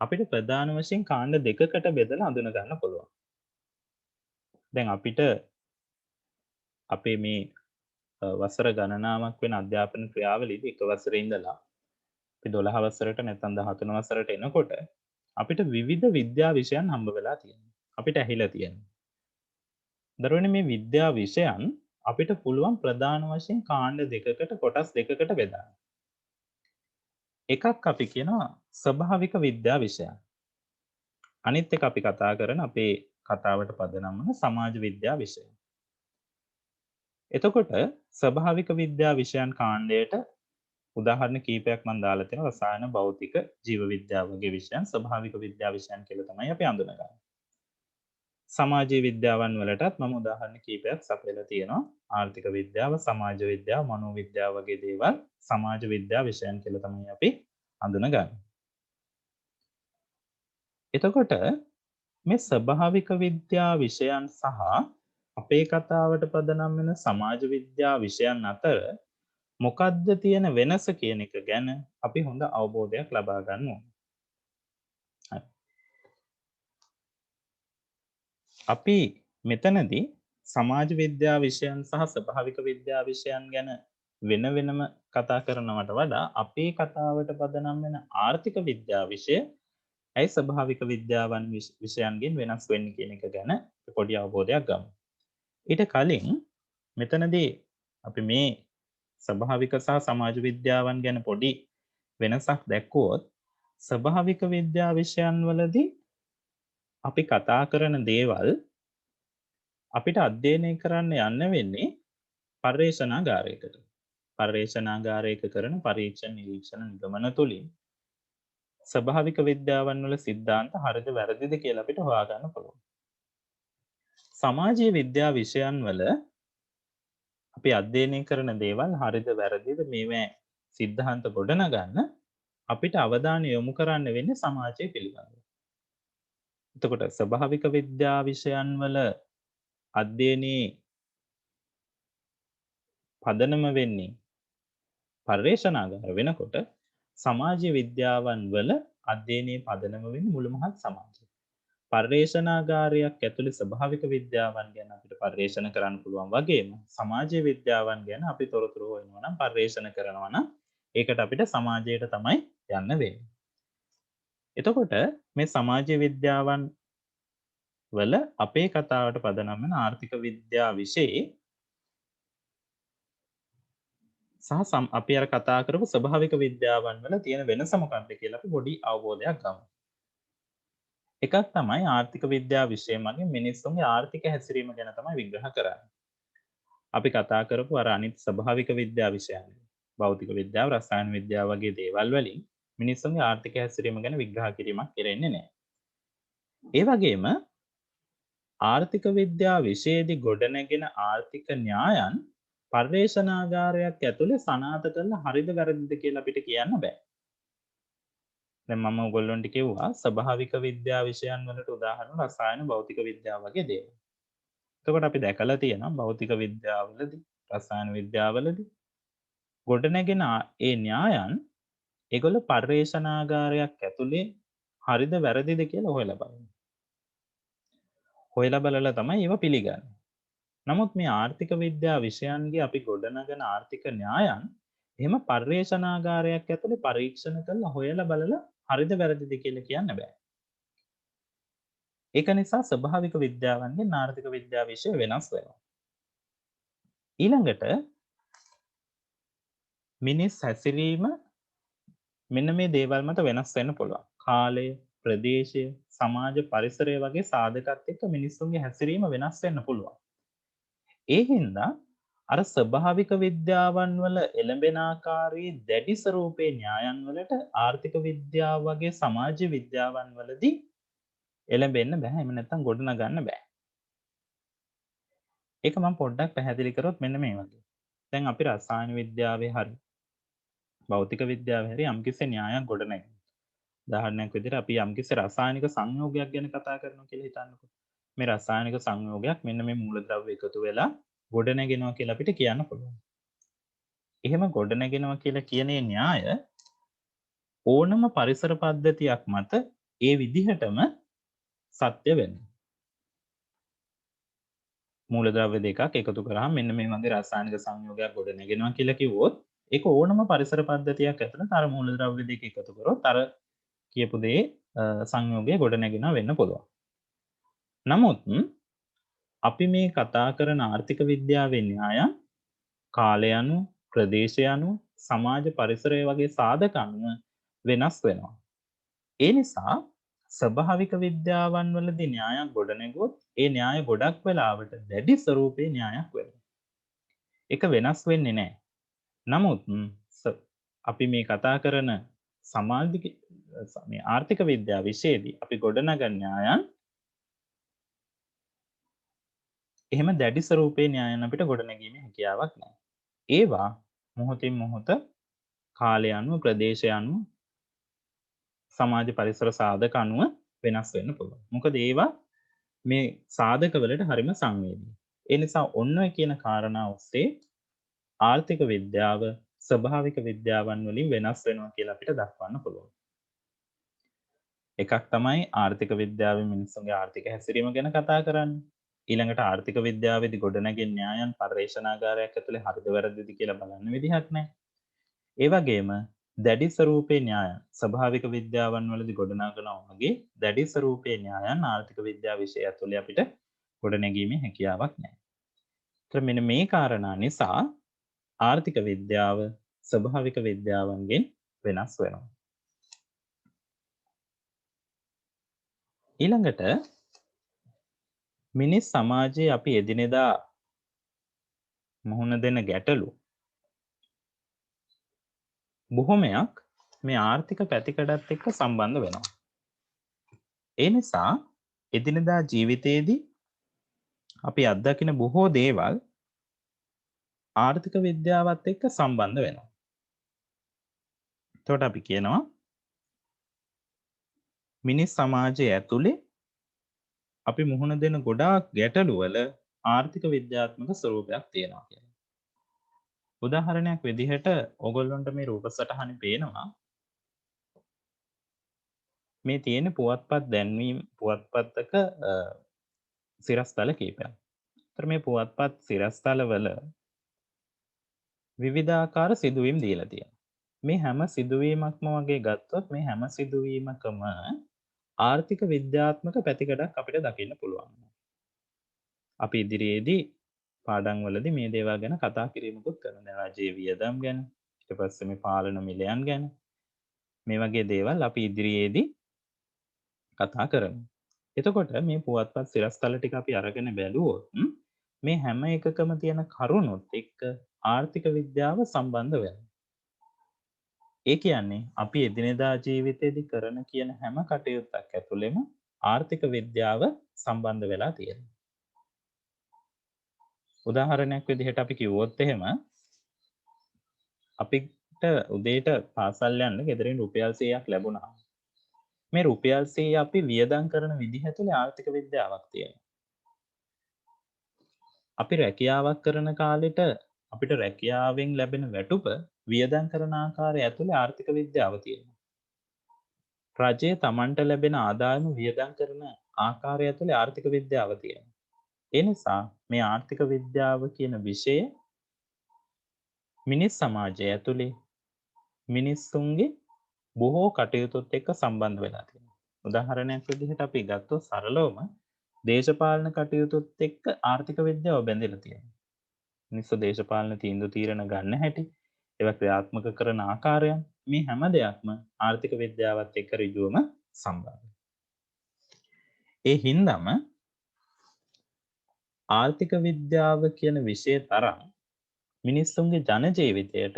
අපිට ප්‍රධාන වශයෙන් කාණ්ඩ දෙකකට බෙදලා හඳුන ගන්න පුළුවන්. දැන් අපිට අපේ මේ වසර ගණනාවක් වෙන අධ්‍යාපන ක්‍රියාවලියේදී එක වසරේ ඉඳලා අපි 12 වසරට නැත්නම් 13 වසරට එනකොට අපිට විවිධ විද්‍යා විෂයන් හම්බ වෙලා තියෙනවා. අපිට ඇහිලා තියෙනවා. දරුවනේ මේ විද්‍යා විෂයන් අපිට පුළුවන් ප්‍රධාන වශයෙන් කාණ්ඩ දෙකකට කොටස් දෙකකට බෙදන්න. එකක් අපි කියනවා ස්වභාවික විද්‍යා විෂයන්. අනිත් එක අපි කතා කරන අපේ කතාවට පදනම් වන සමාජ විද්‍යා විෂය. එතකොට ස්වභාවික විද්‍යා විෂයන් කාණ්ඩයට උදාහරණ කීපයක් මම දාලා තියෙනවා. රසායන, භෞතික, ජීව විද්‍යාව වගේ විෂයන් ස්වභාවික විද්‍යා විෂයන් කියලා තමයි අපි හඳුනගන්නේ. සමාජීය විද්‍යාවන් වලටත් මම උදාහරණ කීපයක් සපයලා තියෙනවා. ආර්ථික විද්‍යාව, සමාජ විද්‍යාව, මනෝවිද්‍යාව වගේ දේවල් සමාජ විද්‍යා විෂයන් කියලා තමයි අපි හඳුනගන්නේ. එතකොට මේ ස්වභාවික විද්‍යා විෂයන් සහ අපේ කතාවට පදනම් වෙන සමාජ විද්‍යා විෂයන් අතර මොකද්ද තියෙන වෙනස කියන එක ගැන අපි හොඳ අවබෝධයක් ලබා ගන්න ඕනේ. හරි. අපි මෙතනදී සමාජ විද්‍යා විෂයන් සහ ස්වභාවික විද්‍යා විෂයන් ගැන වෙන වෙනම කතා කරනවට වඩා අපේ කතාවට පදනම් වෙන ආර්ථික විද්‍යා විෂය ඇයි ස්වභාවික විද්‍යාවන් විෂයන්ගෙන් වෙනස් වෙන්නේ කියන එක ගැන පොඩි අවබෝධයක් ගමු. ඊට කලින් මෙතනදී අපි මේ ස්වභාවික සහ සමාජ විද්‍යාවන් ගැන පොඩි වෙනසක් දැක්කුවොත් ස්වභාවික විද්‍යා විෂයන් වලදී අපි කතා කරන දේවල් අපිට අධ්‍යයනය කරන්න යන්න වෙන්නේ පර්යේෂණාගාරයකට. පර්යේෂණාගාරයක කරන පරීක්ෂණ නිරීක්ෂණ නිගමන තුලින් ස්වභාවික විද්‍යාවන් වල සිද්ධාන්ත හරිද වැරදිද කියලා අපිට හොයාගන්න පුළුවන්. සමාජීය විද්‍යා විෂයන් වල අපි අධ්‍යයනය කරන දේවල් හරිද වැරදිද මේවා සිද්ධාන්ත ගොඩනගන්න අපිට අවධානය යොමු කරන්න වෙන්නේ සමාජය පිළිබඳව. එතකොට ස්වභාවික විද්‍යා විෂයන් වල අධ්‍යයනයේ පදනම වෙන්නේ පර්යේෂණාගාර වෙනකොට සමාජීය විද්‍යාවන් වල අධ්‍යයනයේ පදනම වෙන්නේ මුළුමහත් සමාජය. පර්යේෂණාගාරයක් ඇතුලේ ස්වභාවික විද්‍යාවන් ගැන අපිට පර්යේෂණ කරන්න පුළුවන් වගේම සමාජීය විද්‍යාවන් ගැන අපි තොරතුරු හොයනවා නම් පර්යේෂණ කරනවා නම් ඒකට අපිට සමාජයට තමයි යන්න වෙන්නේ. එතකොට මේ සමාජීය විද්‍යාවන් වල අපේ කතාවට පදනම් වෙන ආර්ථික විද්‍යා විෂයේ සහ අපි අර කතා කරපු ස්වභාවික විද්‍යාවන් වල තියෙන වෙනස මොකක්ද කියලා අපි පොඩි අවබෝධයක් ගමු. එකක් තමයි ආර්ථික විද්‍යා විෂය මගින් මිනිස්සුන්ගේ ආර්ථික හැසිරීම ගැන තමයි විග්‍රහ කරන්නේ. අපි කතා කරපු අර අනිත් ස්වභාවික විද්‍යා විෂයන් භෞතික විද්‍යාව, රසායන විද්‍යාව වගේ දේවල් වලින් මිනිස්සුන්ගේ ආර්ථික හැසිරීම ගැන විග්‍රහ කිරීමක් කෙරෙන්නේ නැහැ. ඒ වගේම ආර්ථික විද්‍යා විෂයේදී ගොඩනැගෙන ආර්ථික න්‍යායන් පර්යේෂණාගාරයක් ඇතුලේ සනාථ කරලා හරිද වැරදිද කියලා අපිට කියන්න බෑ. දැන් මම ඔයගොල්ලන්ට කිව්වා ස්වභාවික විද්‍යා විෂයන් වලට උදාහරණ රසායන භෞතික විද්‍යාව වගේ දේවල්. එතකොට අපි දැකලා තියෙනවා භෞතික විද්‍යාවලදී රසායන විද්‍යාවලදී ගොඩනැගෙන ඒ න්‍යායන් ඒගොල්ල පර්යේෂණාගාරයක් ඇතුලේ හරිද වැරදිද කියලා හොයලා බලනවා. හොයලා බලලා තමයි ඒව පිළිගන්නේ. නමුත් මේ ආර්ථික විද්‍යා විෂයන්ගේ අපි ගොඩනගන ආර්ථික න්‍යායන් එහෙම පර්යේෂණාගාරයක් ඇතුලේ පරීක්ෂණ කරලා හොයලා බලලා හරිද වැරදිද කියලා කියන්න බෑ. ඒක නිසා ස්වභාවික විද්‍යාවන්ගෙන් ආර්ථික විද්‍යා විෂය වෙනස් වෙනවා. ඊළඟට මිනිස් හැසිරීම මෙන්න මේ දේවල් මත වෙනස් වෙන්න පුළුවන්. කාලය, ප්‍රදේශය, සමාජ පරිසරය වගේ සාධකත් එක්ක මිනිස්සුන්ගේ හැසිරීම වෙනස් වෙන්න පුළුවන්. ඒ හින්දා අර ස්වභාවික විද්‍යාවන් වල එළඹෙන ආකාරයේ දැඩි ස්වරූපේ න්‍යායන් වලට ආර්ථික විද්‍යාව වගේ සමාජ විද්‍යාවන් වලදී එළඹෙන්න බෑ. එහෙම නැත්නම් ගොඩනගන්න බෑ. ඒක මම පොඩ්ඩක් පැහැදිලි කරොත් මෙන්න මේ වගේ. දැන් අපි රසායන විද්‍යාවේ හරි භෞතික විද්‍යාවේ හරි යම්කිසි න්‍යායක් ගොඩනැගෙනවා. උදාහරණයක් විදිහට අපි යම්කිසි රසායනික සංයෝගයක් ගැන කතා කරනවා කියලා හිතන්නකෝ. මේ රසායනික සංයෝගයක් මෙන්න මේ මූලද්‍රව්‍ය එකතු වෙලා ගොඩනැගෙනවා කියලා අපිට කියන්න පුළුවන්. එහෙම ගොඩනැගෙනවා කියලා කියන න්‍යාය ඕනම පරිසර පද්ධතියක් මත ඒ විදිහටම සත්‍ය වෙනවා. මූලද්‍රව්‍ය දෙකක් එකතු කරාම මෙන්න මේ වගේ රසායනික සංයෝගයක් ගොඩනැගෙනවා කියලා කිව්වොත් ඒක ඕනම පරිසර පද්ධතියක් ඇතුළත අර මූලද්‍රව්‍ය දෙක එකතු කරොත් අර කියපු දේ සංයෝගය ගොඩනැගෙනවා වෙන්න පුළුවන්. නමුත් අපි මේ කතා කරන ආර්ථික විද්‍යාවේ න්‍යායන් කාලය අනුව, ප්‍රදේශය අනුව, සමාජ පරිසරය වගේ සාධක අනුව වෙනස් වෙනවා. ඒ නිසා ස්වභාවික විද්‍යාවන් වලදී න්‍යායක් ගොඩනැගුවොත් ඒ න්‍යාය ගොඩක් වෙලාවට දැඩි ස්වරූපේ න්‍යායක් වෙනවා. ඒක වෙනස් වෙන්නේ නැහැ. නමුත් අපි මේ කතා කරන සමාජික මේ ආර්ථික විද්‍යාව විෂයේදී අපි ගොඩනගන න්‍යායන් එහෙම දැඩි ස්වරූපේ න්‍යායන් අපිට ගොඩනැගීමේ හැකියාවක් නැහැ. ඒවා මොහොතින් මොහොත කාලය අනුව, ප්‍රදේශය අනුව, සමාජ පරිසර සාධක අනුව වෙනස් වෙන්න පුළුවන්. මොකද ඒවා මේ සාධක වලට හරිම සංවේදී. ඒ නිසා ඔන්න ඔය කියන කාරණා ඔස්සේ ආර්ථික විද්‍යාව ස්වභාවික විද්‍යාවන් වලින් වෙනස් වෙනවා කියලා අපිට දක්වන්න පුළුවන්. එකක් තමයි ආර්ථික විද්‍යාවේ මිනිස්සුන්ගේ ආර්ථික හැසිරීම ගැන කතා කරන්නේ. ඊළඟට ආර්ථික විද්‍යාවේදී ගොඩනැගෙන න්‍යායන් පර්යේෂණාගාරයක් ඇතුලේ හරිද වැරදිද කියලා බලන්න විදිහක් නැහැ. ඒ වගේම දැඩි ස්වරූපේ න්‍යායන් ස්වභාවික විද්‍යාවන් වලදී ගොඩනගනවා වගේ දැඩි ස්වරූපේ න්‍යායන් ආර්ථික විද්‍යාව විෂය ඇතුලේ අපිට ගොඩනැගීමේ හැකියාවක් නැහැ. ඒතර මෙන්න මේ කාරණා නිසා ආර්ථික විද්‍යාව ස්වභාවික විද්‍යාවන්ගෙන් වෙනස් වෙනවා. ඊළඟට මිනිස් සමාජයේ අපි එදිනෙදා මුහුණ දෙන ගැටලු බොහොමයක් මේ ආර්ථික පැතිකඩත් එක්ක සම්බන්ධ වෙනවා. ඒ නිසා එදිනෙදා ජීවිතයේදී අපි අත්දකින බොහෝ දේවල් ආර්ථික විද්‍යාවත් එක්ක සම්බන්ධ වෙනවා. එතකොට අපි කියනවා මිනිස් සමාජය ඇතුලේ අපි මුහුණ දෙන ගොඩාක් ගැටලු වල ආර්ථික විද්‍යාත්මක ස්වරූපයක් තියෙනවා කියලා. උදාහරණයක් විදිහට ඕගොල්ලන්ට මේ රූප සටහනේ පේනවා මේ තියෙන පුවත්පත් දැන්වීම් පුවත්පතක සිරස්තල කීපයක්. ඒතර මේ පුවත්පත් සිරස්තල වල විවිධාකාර සිදුවීම් දීලා තියෙනවා. මේ හැම සිදුවීමක්ම වගේ ගත්තොත් මේ හැම සිදුවීමකම ආර්ථික විද්‍යාත්මක පැතිකඩක් අපිට දකින්න පුළුවන්. අපි ඉදිරියේදී පාඩම් වලදී මේ දේවල් ගැන කතා කිරීමකුත් කරනවා. රජයේ වියදම් ගැන, ඊට පස්සේ මේ පාලන මිලයන් ගැන මේ වගේ දේවල් අපි ඉදිරියේදී කතා කරමු. එතකොට මේ පුවත්පත් සිරස්තල ටික අපි අරගෙන බැලුවොත් මේ හැම එකකම තියෙන කරුණුත් එක්ක ආර්ථික විද්‍යාව සම්බන්ධ වෙනවා. ඒ කියන්නේ අපි එදිනෙදා ජීවිතේදී කරන කියන හැම කටයුත්තක් ඇතුළෙම ආර්ථික විද්‍යාව සම්බන්ධ වෙලා තියෙනවා. උදාහරණයක් විදිහට අපි කිව්වොත් එහෙම අපිට උදේට පාසල් යන්න ගෙදරින් රුපියල් 100ක් ලැබුණා. මේ රුපියල් 100 අපි වියදම් කරන විදිහ ඇතුලේ ආර්ථික විද්‍යාවක් තියෙනවා. අපි රැකියාවක් කරන කාලෙට අපිට රැකියාවෙන් ලැබෙන වැටුප වියදම් කරන ආකාරය ඇතුලේ ආර්ථික විද්‍යාව තියෙනවා. රජයේ Tamanට ලැබෙන ආදායම වියදම් කරන ආකාරය ඇතුලේ ආර්ථික විද්‍යාව තියෙනවා. ඒ නිසා මේ ආර්ථික විද්‍යාව කියන විෂය මිනිස් සමාජය ඇතුලේ මිනිස්සුන්ගේ බොහෝ කටයුතුත් එක්ක සම්බන්ධ වෙලා තියෙනවා. උදාහරණයක් විදිහට අපි ගත්තොත් සරලවම දේශපාලන කටයුතුත් එක්ක ආර්ථික විද්‍යාව බැඳිලා තියෙනවා. මිනිස්සු දේශපාලන තීන්දුව తీරන ගන්න හැටි, ඒවා ක්‍රියාත්මක කරන ආකාරයන් මේ හැම දෙයක්ම ආර්ථික විද්‍යාවත් එක්ක ඍජුවම සම්බන්ධයි. ඒ හින්දාම ආර්ථික විද්‍යාව කියන විෂය තරම් මිනිස්සුන්ගේ ජන ජීවිතයට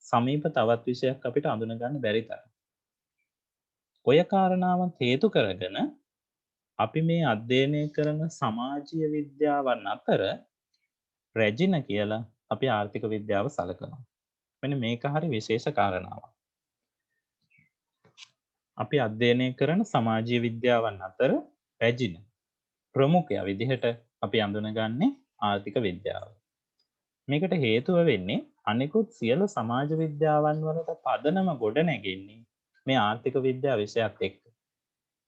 සමීප තවත් විෂයක් අපිට අඳුන ගන්න බැරි තරම්. ඔය කාරණාවන් හේතු කරගෙන අපි මේ අධ්‍යයනය කරන සමාජීය විද්‍යාවන් අතර රැජින කියලා අපි ආර්ථික විද්‍යාව සලකනවා. මෙන්න මේක හරි විශේෂ කාරණාවක්. අපි අධ්‍යයනය කරන සමාජීය විද්‍යාවන් අතර රැජින ප්‍රමුඛයා විදිහට අපි අඳුනගන්නේ ආර්ථික විද්‍යාව. මේකට හේතුව වෙන්නේ අනිකුත් සියලු සමාජ විද්‍යාවන් වලට පදනම ගොඩ නැගෙන්නේ මේ ආර්ථික විද්‍යාව විෂයත් එක්ක.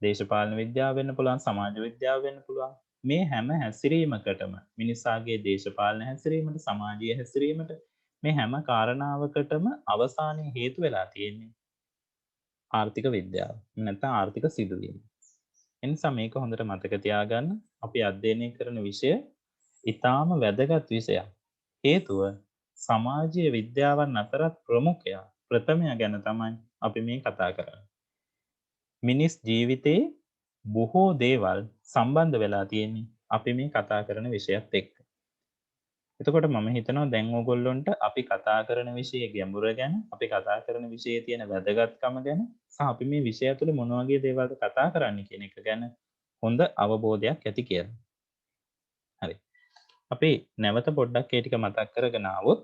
දේශපාලන විද්‍යාව වෙන්න පුළුවන්, සමාජ විද්‍යාව වෙන්න පුළුවන්. මේ හැම හැසිරීමකටම මිනිසාගේ දේශපාලන හැසිරීමට, සමාජීය හැසිරීමට මේ හැම කාරණාවකටම අවසානයේ හේතු වෙලා තියෙන්නේ ආර්ථික විද්‍යාව. නැත්නම් ආර්ථික සිදුවීම්. එනිසා මේක හොඳට මතක තියාගන්න. අපි අධ්‍යයනය කරන විෂය ඊටාම වැදගත් විෂයක්. හේතුව සමාජීය විද්‍යාවන් අතරත් ප්‍රමුඛයා ප්‍රථමයා ගැන තමයි අපි මේ කතා කරන්නේ. මිනිස් ජීවිතේ බොහෝ දේවල් සම්බන්ධ වෙලා තියෙන්නේ අපි මේ කතා කරන විෂයත් එක්ක. එතකොට මම හිතනවා දැන් ඕගොල්ලොන්ට අපි කතා කරන විෂයේ ගැඹුර ගැන, අපි කතා කරන විෂයේ තියෙන වැදගත්කම ගැන සහ අපි මේ විෂය තුළ මොන වගේ දේවල්ද කතා කරන්නේ කියන එක ගැන හොඳ අවබෝධයක් ඇති කියලා. හරි. අපි නැවත පොඩ්ඩක් ඒ ටික මතක් කරගෙන ආවොත්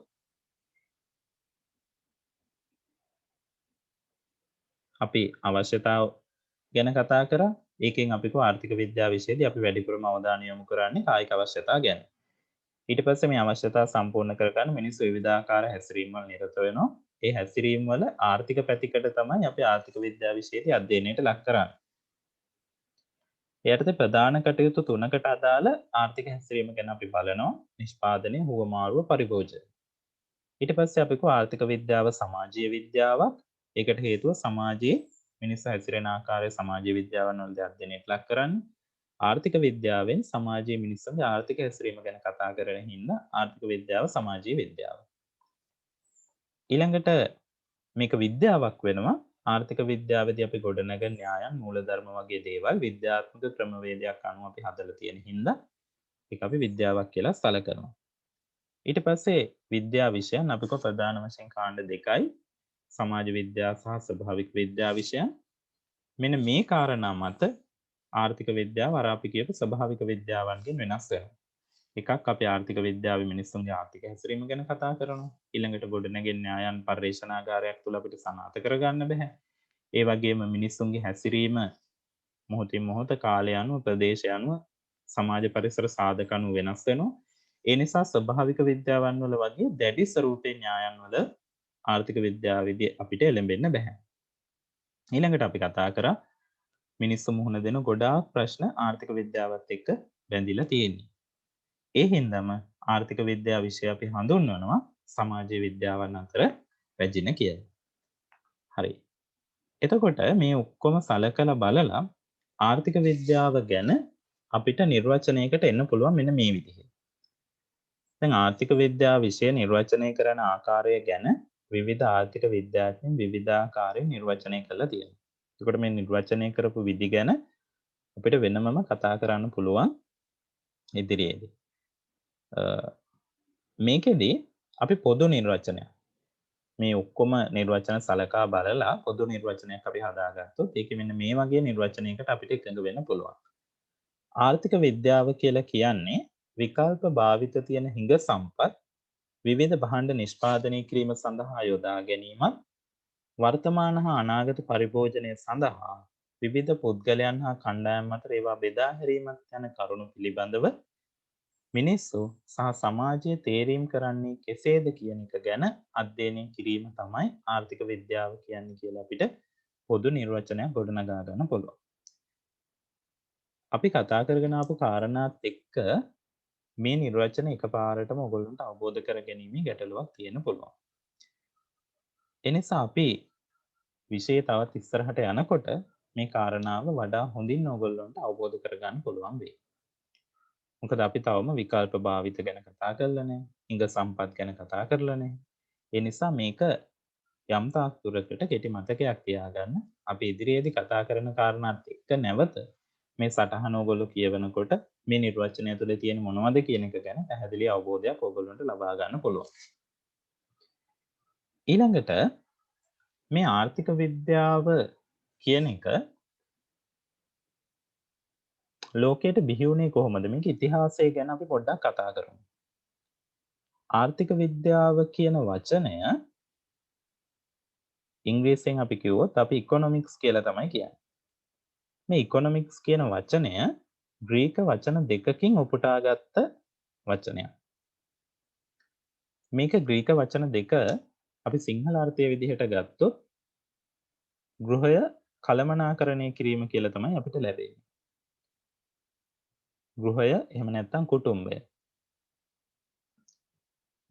අපි අවශ්‍යතාව ගැන කතා කරා. ඒකෙන් අපි ආර්ථික විද්‍යාව විෂයේදී අපි වැඩිපුරම අවධානය යොමු කරන්නේ කායික අවශ්‍යතා ගැන. ඊට පස්සේ මේ අවශ්‍යතා සම්පූර්ණ කරගන්න මිනිස්සු විවිධාකාර හැසිරීම් වල නිරත වෙනවා. ඒ හැසිරීම් වල ආර්ථික පැතිකඩ තමයි අපි ආර්ථික විද්‍යාව විෂයේදී අධ්‍යයනයට ලක් කරන්නේ. ඒ යටතේ ප්‍රධාන කටයුතු තුනකට අදාළ ආර්ථික හැසිරීම ගැන අපි බලනවා. නිෂ්පාදනය, හුවමාරුව, පරිභෝජනය. ඊට පස්සේ අපි කෝ ආර්ථික විද්‍යාව සමාජීය විද්‍යාවක්. ඒකට හේතුව සමාජයේ මිනිස්සු හැසිරෙන ආකාරය සමාජීය විද්‍යාවන් වලදී අධ්‍යයනයට ලක් කරන්නේ. ආර්ථික විද්‍යාවෙන් සමාජයේ මිනිස්සුන්ගේ ආර්ථික හැසිරීම ගැන කතා කරන හින්දා ආර්ථික විද්‍යාව සමාජීය විද්‍යාව. ඊළඟට මේක විද්‍යාවක් වෙනවා. ආර්ථික විද්‍යාවේදී අපි ගොඩනගන න්‍යායන් මූලධර්ම වගේ දේවල් විද්‍යාත්මක ක්‍රමවේදයක් අනුව අපි හදලා තියෙන හින්දා ඒක අපි විද්‍යාවක් කියලා සැලකනවා. ඊට පස්සේ විද්‍යා විෂයන් අපි කො ප්‍රධාන වශයෙන් කාණ්ඩ දෙකයි සමාජ විද්‍යාව සහ ස්වභාවික විද්‍යා විෂයන්. මෙන්න මේ කාරණා මත ආර්ථික විද්‍යාව අර අපි කියපු ස්වභාවික විද්‍යාවන්ගෙන් වෙනස් වෙනවා. එකක් අපි ආර්ථික විද්‍යාවේ මිනිස්සුන්ගේ ආර්ථික හැසිරීම ගැන කතා කරනවා. ඊළඟට ගොඩනැගෙන න්‍යායන් පර්යේෂණාගාරයක් තුල අපිට සනාථ කරගන්න බෑ. ඒ වගේම මිනිස්සුන්ගේ හැසිරීම මොහොතින් මොහොත කාලය අනුව ප්‍රදේශය අනුව සමාජ පරිසර සාධක අනුව වෙනස් වෙනවා. ඒ නිසා ස්වභාවික විද්‍යාවන් වල වගේ දැඩි ස්වරූපේ න්‍යායන් වල ආර්ථික විද්‍යාවේදී අපිට එළඹෙන්න බෑ. ඊළඟට අපි කතා කරා මිනිස්සු මුහුණ දෙන ගොඩාක් ප්‍රශ්න ආර්ථික විද්‍යාවත් එක්ක බැඳිලා තියෙන්නේ. ඒ හින්දාම ආර්ථික විද්‍යාව විෂය අපි හඳුන්වනවා සමාජ විද්‍යාවන් අතර රැජින කියලා. හරි. එතකොට මේ ඔක්කොම සලකලා බලලා ආර්ථික විද්‍යාව ගැන අපිට නිර්වචනයකට එන්න පුළුවන් මෙන්න මේ විදිහේ. දැන් ආර්ථික විද්‍යාව විෂය නිර්වචනය කරන ආකාරය ගැන විවිධ ආර්ථික විද්‍යාඥයන් විවිධාකාරයෙන් නිර්වචනය කරලා තියෙනවා. එතකොට මේ නිර්වචනය කරපු විදි ගැන අපිට වෙනමම කතා කරන්න පුළුවන් ඉදිරියේදී. මේකෙදී අපි පොදු නිර්වචනයක් මේ ඔක්කොම නිර්වචන සලකා බලලා පොදු නිර්වචනයක් අපි හදාගත්තොත් ඒක මෙන්න මේ වගේ නිර්වචනයකට අපිට එකඟ වෙන්න පුළුවන්. ආර්ථික විද්‍යාව කියලා කියන්නේ විකල්ප භාවිත තියෙන හිඟ සම්පත් විවිධ භාණ්ඩ නිෂ්පාදනය කිරීම සඳහා යොදා ගැනීමත් වර්තමාන හා අනාගත පරිභෝජනය සඳහා විවිධ පුද්ගලයන් හා කණ්ඩායම් අතර ඒවා බෙදා හැරීමත් යන කරුණු පිළිබඳව මිනිස්සු සහ සමාජය තේරීම් කරන්නේ කෙසේද කියන එක ගැන අධ්‍යයනය කිරීම තමයි ආර්ථික විද්‍යාව කියන්නේ කියලා අපිට පොදු නිර්වචනයක් ගොඩනගා ගන්න පුළුවන්. අපි කතා කරගෙන ආපු කාරණාත් එක්ක මේ නිර්වචන එකපාරටම ඔයගොල්ලන්ට අවබෝධ කර ගැනීමේ ගැටලුවක් තියෙන්න පුළුවන්. එනිසා අපි විෂය තවත් ඉස්සරහට යනකොට මේ කාරණාව වඩා හොඳින් ඔයගොල්ලන්ට අවබෝධ කරගන්න පුළුවන් වෙයි. මොකද අපි තවම විකල්ප භාවිත ගැන කතා කරලා නැහැ. හිඟ සම්පත් ගැන කතා කරලා නැහැ. ඒ නිසා මේක යම් තාක් දුරකට කෙටි මතකයක් තියාගන්න. අපි ඉදිරියේදී කතා කරන කාරණාත් එක්ක නැවත මේ සටහන ඔයගොල්ලෝ කියවනකොට මේ නිර්වචනය තුළ තියෙන මොනවද කියන එක ගැන පැහැදිලි අවබෝධයක් ඔයගොල්ලන්ට ලබා ගන්න පුළුවන්. ඊළඟට මේ ආර්ථික විද්‍යාව කියන එක ලෝකයට බිහි වුණේ කොහොමද? මේක ඉතිහාසය ගැන අපි පොඩ්ඩක් කතා කරමු. ආර්ථික විද්‍යාව කියන වචනය ඉංග්‍රීසියෙන් අපි කිව්වොත් අපි ඉකොනොමික්ස් කියලා තමයි කියන්නේ. මේ ඉකොනොමික්ස් කියන වචනය ග්‍රීක වචන දෙකකින් උපුටාගත්ත වචනයක්. මේක ග්‍රීක වචන දෙක අපි සිංහල අර්ථය විදිහට ගත්තොත් ගෘහය කළමනාකරණය කිරීම කියලා තමයි අපිට ලැබෙන්නේ. ගෘහය එහෙම නැත්නම් කුටුම්බය.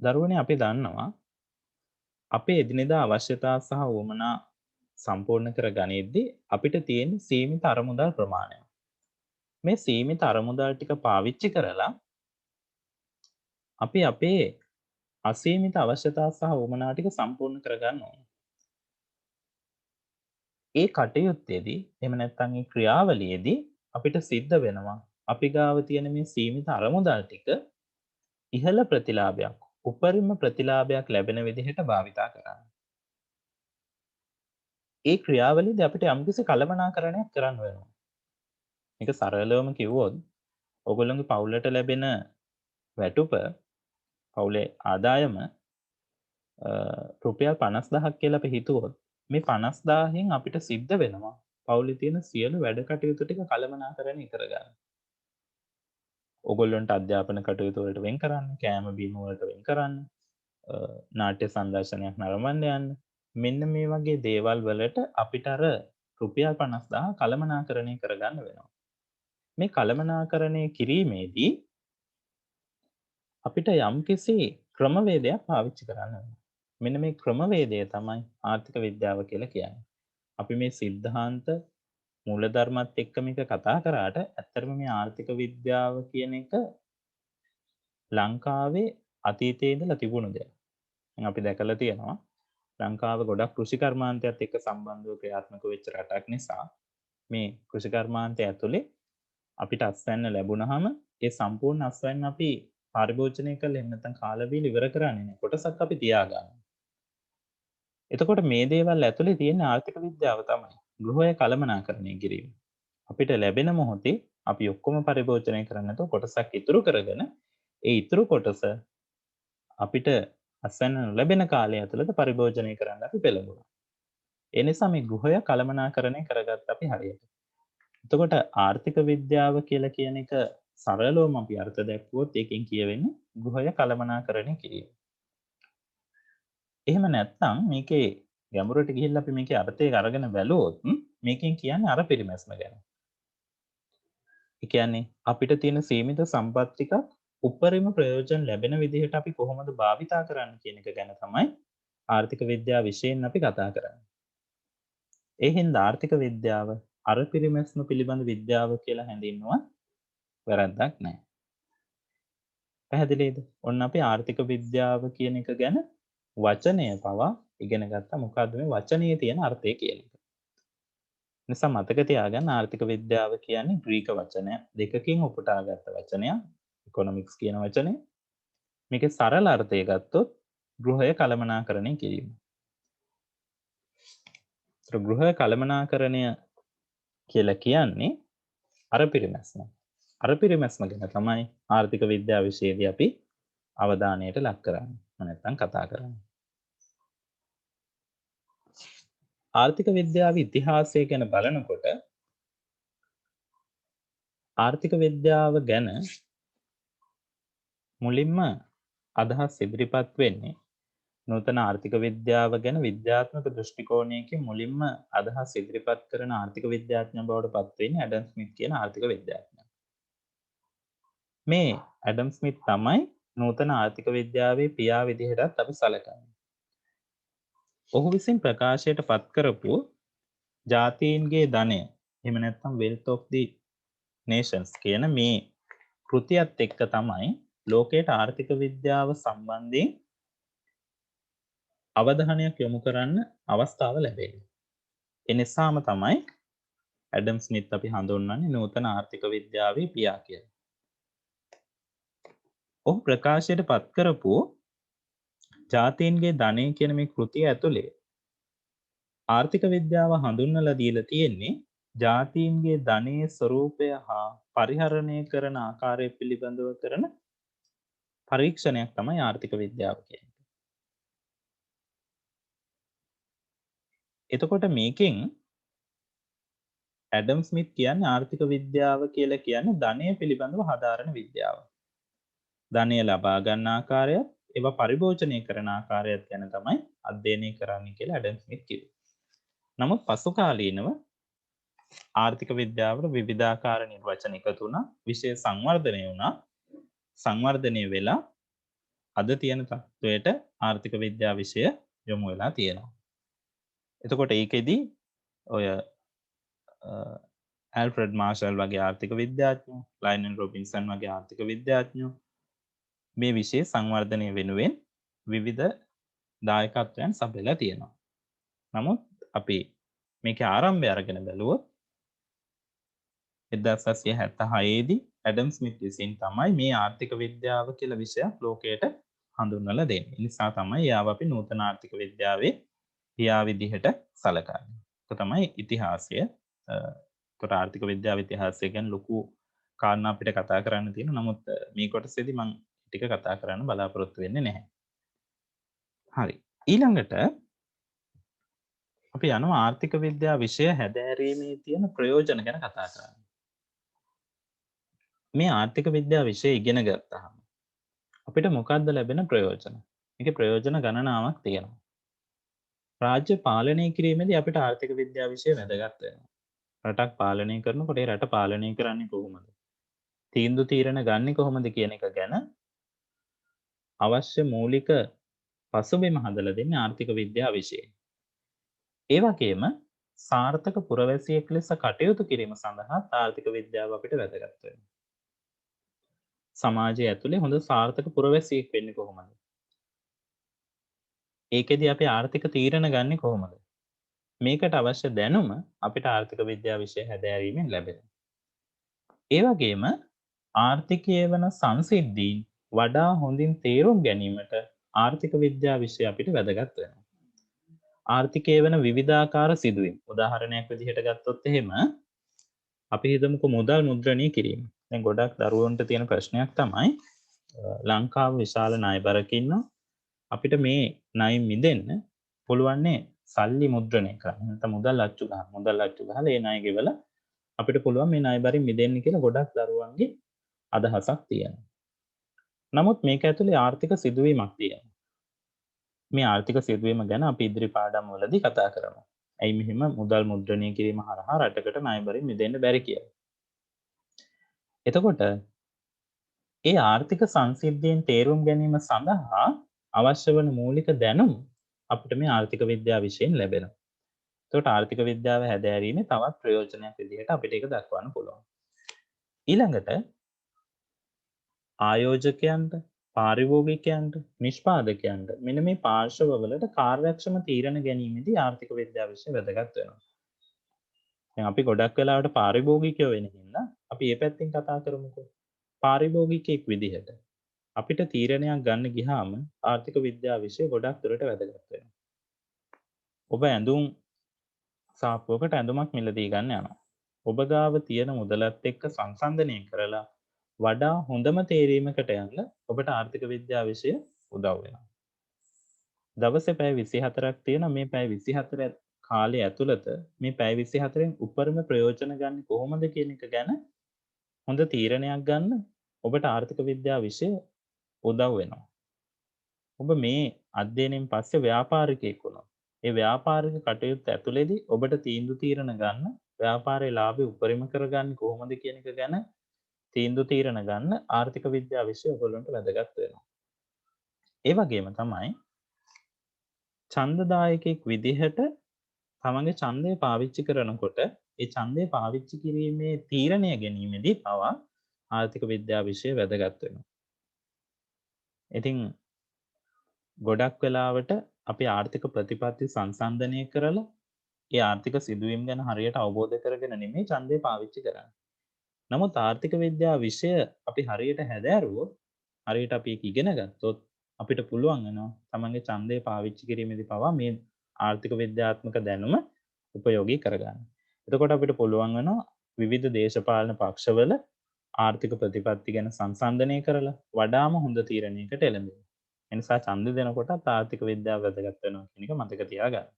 දරුවනේ අපි දන්නවා අපේ එදිනෙදා අවශ්‍යතා සහ වමනා සම්පූර්ණ කර ගනිද්දී අපිට තියෙන සීමිත අරමුදල් ප්‍රමාණය. මේ සීමිත අරමුදල් ටික පාවිච්චි කරලා අපි අපේ අසීමිත අවශ්‍යතා සහ වමනා ටික සම්පූර්ණ කරගන්න ඕනේ. ඒ කටයුත්තේදී එහෙම නැත්නම් ඒ ක්‍රියාවලියේදී අපිට සිද්ධ වෙනවා අපි ගාව තියෙන මේ සීමිත අරමුදල් ටික ඉහළ ප්‍රතිලාභයක් උපරිම ප්‍රතිලාභයක් ලැබෙන විදිහට භාවිතා කරන්න. ඒ ක්‍රියාවලියේදී අපිට යම්කිසි කළමනාකරණයක් කරන්න වෙනවා. මේක සරලවම කිව්වොත් ඔයගොල්ලෝගේ පවුලට ලැබෙන වැටුප පවුලේ ආදායම රුපියල් 50000ක් කියලා අපි හිතුවොත් මේ 50000න් අපිට සිද්ධ වෙනවා පවුලේ තියෙන සියලු වැඩ කටයුතු ටික කළමනාකරණය කරගන්න. ඔගොල්ලොන්ට අධ්‍යාපන කටයුතු වලට වෙන් කරන්න, කෑම බීම වලට වෙන් කරන්න, නාට්‍ය සංදර්ශනයක් නරඹන්න යන්න. මෙන්න මේ වගේ දේවල් වලට අපිට අර රුපියල් 50,000 කළමනාකරණය කරගන්න වෙනවා. මේ කළමනාකරණය කිරීමේදී අපිට යම්කිසි ක්‍රමවේදයක් පාවිච්චි කරන්න වෙනවා. මෙන්න මේ ක්‍රමවේදය තමයි ආර්ථික විද්‍යාව කියලා කියන්නේ. අපි මේ සිද්ධාන්ත මූලධර්මත් එක්ක මේක කතා කරාට ඇත්තටම මේ ආර්ථික විද්‍යාව කියන එක ලංකාවේ අතීතයේ ඉඳලා තිබුණු දෙයක්. අපි දැකලා තියෙනවා ලංකාව ගොඩක් කෘෂි කර්මාන්තයත් එක්ක සම්බන්ධව ක්‍රියාත්මක වෙච්ච රටක් නිසා මේ කෘෂි කර්මාන්තය ඇතුලේ අපිට අස්වැන්න ලැබුණාම ඒ සම්පූර්ණ අස්වැන්න අපි පරිභෝජනය කරලා එහෙම නැත්නම් කාලා බීලා ඉවර කරන්නේ නැහැ. කොටසක් අපි තියාගන්නවා. එතකොට මේ දේවල් ඇතුලේ තියෙන ආර්ථික විද්‍යාව තමයි ගෘහය කළමනාකරණය කිරීම. අපිට ලැබෙන මොහොතේ අපි ඔක්කොම පරිභෝජනය කරන්නේ නැතුව කොටසක් ඉතුරු කරගෙන ඒ ඉතුරු කොටස අපිට අස්වැන්න නොලැබෙන කාලය ඇතුළත පරිභෝජනය කරන්න අපි පෙළඹුණා. ඒ නිසා මේ ගෘහය කළමනාකරණය කරගත්ත අපි හරියට. එතකොට ආර්ථික විද්‍යාව කියලා කියන එක සරලවම අපි අර්ථ දැක්වුවොත් ඒකෙන් කියවෙන්නේ ගෘහය කළමනාකරණය කිරීම. එහෙම නැත්නම් මේකේ ගැඹුරට ගිහිල්ලා අපි මේකේ අර්ථය අරගෙන බැලුවොත් මේකෙන් කියන්නේ අර පිරිමැස්ම ගැන. ඒ කියන්නේ අපිට තියෙන සීමිත සම්පත් ටික උපරිම ප්‍රයෝජන ලැබෙන විදිහට අපි කොහොමද භාවිතා කරන්න කියන එක ගැන තමයි ආර්ථික විද්‍යාව විෂයෙන් අපි කතා කරන්නේ. ඒ හින්දා ආර්ථික විද්‍යාව අර පිරිමැස්ම පිළිබඳ විද්‍යාව කියලා හැඳින්වුවා වැරද්දක් නැහැ. පැහැදිලිද? ඔන්න අපි ආර්ථික විද්‍යාව කියන එක ගැන වචනය පවා ඉගෙන ගත්තා. මොකද්ද මේ වචනේ තියෙන අර්ථය කියන එක. නිසා මතක තියාගන්න ආර්ථික විද්‍යාව කියන්නේ ග්‍රීක වචනය දෙකකින් උපුටාගත්ත වචනයක්. ඉකොනොමික්ස් කියන වචනේ. මේකේ සරල අර්ථය ගත්තොත් ගෘහය කළමනාකරණය කිරීම. ගෘහ කළමනාකරණය කියලා කියන්නේ අර පිරිමැස්ම. අර පිරිමැස්ම ගැන තමයි ආර්ථික විද්‍යාව විෂයේදී අපි අවධානයට ලක් කරන්නේ. නැත්නම් කතා කරන්නේ. ආර්ථික විද්‍යාව ඉතිහාසය ගැන බලනකොට ආර්ථික විද්‍යාව ගැන මුලින්ම අදහස් ඉදිරිපත් වෙන්නේ නූතන ආර්ථික විද්‍යාව ගැන විද්‍යාත්මක දෘෂ්ටි කෝණයකින් මුලින්ම අදහස් ඉදිරිපත් කරන ආර්ථික විද්‍යාඥයා බවට පත් වෙන්නේ ඇඩම් ස්මිත් කියන ආර්ථික විද්‍යාඥයා. මේ ඇඩම් ස්මිත් තමයි නූතන ආර්ථික විද්‍යාවේ පියා විදිහටත් අපි සැලකන්නේ. ඔහු විසින් ප්‍රකාශයට පත් කරපු ජාතීන්ගේ ධනය එහෙම නැත්නම් wealth of the nations කියන මේ කෘතියත් එක්ක තමයි ලෝකයට ආර්ථික විද්‍යාව සම්බන්ධයෙන් අවධානයක් යොමු කරන්න අවස්ථාව ලැබෙන්නේ. ඒ නිසාම තමයි ඇඩම් ස්මිත් අපි හඳුන්වන්නේ නූතන ආර්ථික විද්‍යාවේ පියා කියලා. ඔහු ප්‍රකාශයට පත් කරපු ජාතීන්ගේ ධනය කියන මේ කෘතිය ඇතුලේ ආර්ථික විද්‍යාව හඳුන්වලා දීලා තියෙන්නේ ජාතීන්ගේ ධනයේ ස්වરૂපය හා පරිහරණය කරන ආකාරය පිළිබඳව කරන පරීක්ෂණයක් තමයි ආර්ථික විද්‍යාව කියන්නේ. එතකොට මේකෙන් ඇඩම් ස්මිත් කියන්නේ ආර්ථික විද්‍යාව කියලා කියන්නේ ධනය පිළිබඳව හදාරන විද්‍යාව. ධනය ලබා ගන්න ආකාරයත් ඒවා පරිභෝජනය කරන ආකාරයත් ගැන තමයි අධ්‍යයනය කරන්නේ කියලා ඇඩම් ස්මිත් කිව්වා. නමුත් පසු කාලීනව ආර්ථික විද්‍යාවට විවිධාකාර නිර්වචන එකතු වුණා, විෂය සංවර්ධනය වුණා. සංවර්ධනය වෙලා අද තියෙන තත්වයට ආර්ථික විද්‍යාව විෂය යොමු වෙලා තියෙනවා. එතකොට ඒකෙදි ඔය ඇල්ෆ්‍රෙඩ් මාර්ෂල් වගේ ආර්ථික විද්‍යාඥයෝ, ලයනල් රොබින්සන් වගේ ආර්ථික විද්‍යාඥයෝ මේ විෂය සංවර්ධනය වෙනුවෙන් විවිධ දායකත්වයන් සපයලා තියෙනවා. නමුත් අපි මේකේ ආරම්භය අරගෙන බැලුවොත් 1976 දී ඇඩම් ස්මිත් විසින් තමයි මේ ආර්ථික විද්‍යාව කියලා විෂයක් ලෝකයට හඳුන්වලා දෙන්නේ. ඒ නිසා තමයි යාව අපි නූතන ආර්ථික විද්‍යාවේ පියා විදිහට සැලකන්නේ. ඒක තමයි ඉතිහාසය. ඒකට ආර්ථික විද්‍යාව ඉතිහාසය ගැන ලොකු කාරණා අපිට කතා කරන්න තියෙනවා. නමුත් මේ කොටසේදී මම ටික කතා කරන්න බලාපොරොත්තු වෙන්නේ නැහැ. හරි. ඊළඟට අපි යනවා ආර්ථික විද්‍යාව විෂය හැදෑරීමේ තියෙන ප්‍රයෝජන ගැන කතා කරන්න. මේ ආර්ථික විද්‍යාව විෂය ඉගෙන ගත්තාම අපිට මොකක්ද ලැබෙන ප්‍රයෝජන? මේකේ ප්‍රයෝජන ගණනාවක් තියෙනවා. රාජ්‍ය පාලනය කිරීමේදී අපිට ආර්ථික විද්‍යාව විෂය වැදගත් වෙනවා. රටක් පාලනය කරනකොට ඒ රට පාලනය කරන්නේ කොහොමද? තීන්දුව තීරණ ගන්නේ කොහොමද කියන එක ගැන අවශ්‍ය මූලික පසුබිම හදලා දෙන්නේ ආර්ථික විද්‍යාව විෂයයි. ඒ වගේම සාර්ථක පුරවැසියෙක් ලෙස කටයුතු කිරීම සඳහා ආර්ථික විද්‍යාව අපිට වැදගත් වෙනවා. සමාජය ඇතුලේ හොඳ සාර්ථක පුරවැසියෙක් වෙන්නේ කොහොමද? ඒකෙදි අපි ආර්ථික තීරණ ගන්නේ කොහොමද? මේකට අවශ්‍ය දැනුම අපිට ආර්ථික විද්‍යාව විෂය හැදෑරීමෙන් ලැබෙනවා. ඒ වගේම ආර්ථිකයේ වන සංසිද්ධීන් වඩා හොඳින් තේරුම් ගැනීමට ආර්ථික විද්‍යාව විෂය අපිට වැදගත් වෙනවා. ආර්ථිකයේ වන විවිධාකාර සිදුවීම් උදාහරණයක් විදිහට ගත්තොත් එහෙම අපි හිතමුකෝ මුදල් මුද්‍රණය කිරීම. දැන් ගොඩක් දරුවන්ට තියෙන ප්‍රශ්නයක් තමයි ලංකාව විශාල ණය බරක ඉන්නවා. අපිට මේ ණයින් මිදෙන්න පුළුවන්නේ සල්ලි මුද්‍රණය කරන්න. නැත්නම් මුදල් අච්චු ගන්න. මුදල් අච්චු ගහලා ඒ ණය ගෙවලා අපිට පුළුවන් මේ ණය බරින් මිදෙන්න කියලා ගොඩක් දරුවන්ගේ අදහසක් තියෙනවා. නමුත් මේක ඇතුලේ ආර්ථික සිදුවීමක් තියෙනවා. මේ ආර්ථික සිදුවීම ගැන අපි ඉදිරි පාඩම් වලදී කතා කරමු. ඇයි මෙහෙම මුදල් මුද්‍රණය කිරීම හරහා රටකට ණය බරින් මිදෙන්න බැරි කියලා. එතකොට ඒ ආර්ථික සංසිද්ධීන් තේරුම් ගැනීම සඳහා අවශ්‍ය වන මූලික දැනුම් අපිට මේ ආර්ථික විද්‍යාව විෂයෙන් ලැබෙනවා. එතකොට ආර්ථික විද්‍යාව හැදෑරීමේ තවත් ප්‍රයෝජනයක් විදිහට අපිට ඒක දක්වන්න පුළුවන්. ඊළඟට ආයෝජකයන්ට, පාරිභෝගිකයන්ට, නිෂ්පාදකයන්ට මෙන්න මේ පාර්ශවවලට කාර්යක්ෂම තීරණ ගැනීමේදී ආර්ථික විද්‍යාව විෂය වැදගත් වෙනවා. දැන් අපි ගොඩක් වෙලාවට පාරිභෝගිකයෝ වෙන හින්දා අපි මේ පැත්තෙන් කතා කරමුකෝ. පාරිභෝගිකයෙක් විදිහට අපිට තීරණයක් ගන්න ගියාම ආර්ථික විද්‍යාව විෂය ගොඩක් දුරට වැදගත් වෙනවා. ඔබ ඇඳුම් සාප්පුවකට ඇඳුමක් මිලදී ගන්න යනවා. ඔබ ගාව තියෙන මුදලත් එක්ක සංසන්දනය කරලා වඩා හොඳම තේරීමකට යන්න ඔබට ආර්ථික විද්‍යාව විෂය උදව් වෙනවා. දවසේ පැය 24ක් තියෙන මේ පැය 24 කාලය ඇතුළත මේ පැය 24න් උපරිම ප්‍රයෝජන ගන්න කොහොමද කියන එක ගැන හොඳ තීරණයක් ගන්න ඔබට ආර්ථික විද්‍යාව විෂය උදව් වෙනවා. ඔබ මේ අධ්‍යයනයෙන් පස්සේ ව්‍යාපාරිකයෙක් වුණා. ඒ ව්‍යාපාරික කටයුත්ත ඇතුළේදී ඔබට තීන්දුව තීරණ ගන්න ව්‍යාපාරයේ ලාභය උපරිම කරගන්නේ කොහොමද කියන එක ගැන තීන්දුව තීරණ ගන්න ආර්ථික විද්‍යාව විෂය ඔයගොල්ලන්ට වැදගත් වෙනවා. ඒ වගේම තමයි ඡන්දදායකයෙක් විදිහට තමන්ගේ ඡන්දය පාවිච්චි කරනකොට ඒ ඡන්දය පාවිච්චි කිරීමේ තීරණය ගැනීමේදී පවා ආර්ථික විද්‍යාව විෂය වැදගත් වෙනවා. ඉතින් ගොඩක් වෙලාවට අපි ආර්ථික ප්‍රතිපත්ති සංසන්දනය කරලා ඒ ආර්ථික සිදුවීම් ගැන හරියට අවබෝධ කරගෙන නෙමෙයි ඡන්දය පාවිච්චි කරන්නේ. නමුත් ආර්ථික විද්‍යාව විෂය අපි හරියට හැදෑරුවොත් හරියට අපි ඒක ඉගෙන ගත්තොත් අපිට පුළුවන් වෙනවා තමන්ගේ ඡන්දය පාවිච්චි කිරීමේදී පවා මේ ආර්ථික විද්‍යාත්මක දැනුම උපයෝගී කරගන්න. එතකොට අපිට පුළුවන් වෙනවා විවිධ දේශපාලන පක්ෂවල ආර්ථික ප්‍රතිපත්ති ගැන සංසන්දනය කරලා වඩාම හොඳ තීරණයකට එළඹෙන්න. ඒ නිසා ඡන්ද දෙනකොටත් ආර්ථික විද්‍යාව වැදගත් වෙනවා කියන එක මතක තියාගන්න.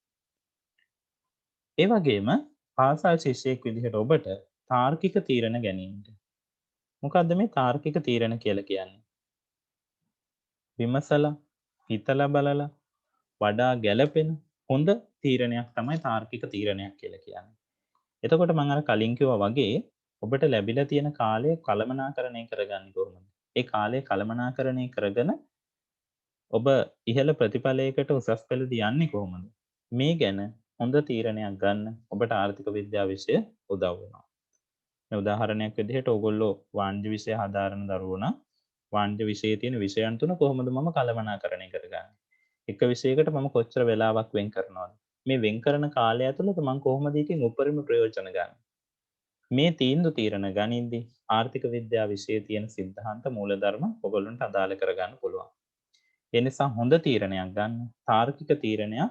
ඒ වගේම පාසල් ශිෂ්‍යයෙක් විදිහට ඔබට තාර්කික තීරණ ගැනීමට. මොකද්ද මේ තාර්කික තීරණ කියලා කියන්නේ? විමසලා, හිතලා බලලා වඩා ගැළපෙන හොඳ තීරණයක් තමයි තාර්කික තීරණයක් කියලා කියන්නේ. එතකොට මම අර කලින් කිව්වා වගේ ඔබට ලැබිලා තියෙන කාලය කළමනාකරණය කරගන්නේ කොහොමද? ඒ කාලය කළමනාකරණය කරගෙන ඔබ ඉහළ ප්‍රතිඵලයකට උසස් පෙළදී යන්නේ කොහොමද? මේ ගැන හොඳ තීරණයක් ගන්න ඔබට ආර්ථික විද්‍යාව විෂය උදව් වෙනවා. මේ උදාහරණයක් විදිහට ඕගොල්ලෝ වාණිජ්‍ය විෂය හදාරන දරුවෝ නම් වාණිජ්‍ය විෂයේ තියෙන විෂයන් තුන කොහොමද මම කළමනාකරණය කරගන්නේ? එක විෂයකට මම කොච්චර වෙලාවක් වෙන් කරනවද? මේ වෙන් කරන කාලය ඇතුළත මම කොහොමද එකෙන් උපරිම ප්‍රයෝජන ගන්නේ? මේ තීන්දුව තීරණ ගනිද්දී ආර්ථික විද්‍යාව විෂයේ තියෙන સિદ્ધාන්ත මූලධර්ම ඔයගොල්ලන්ට අදාළ කරගන්න පුළුවන්. ඒ නිසා හොඳ තීරණයක් ගන්න, තාර්කික තීරණයක්,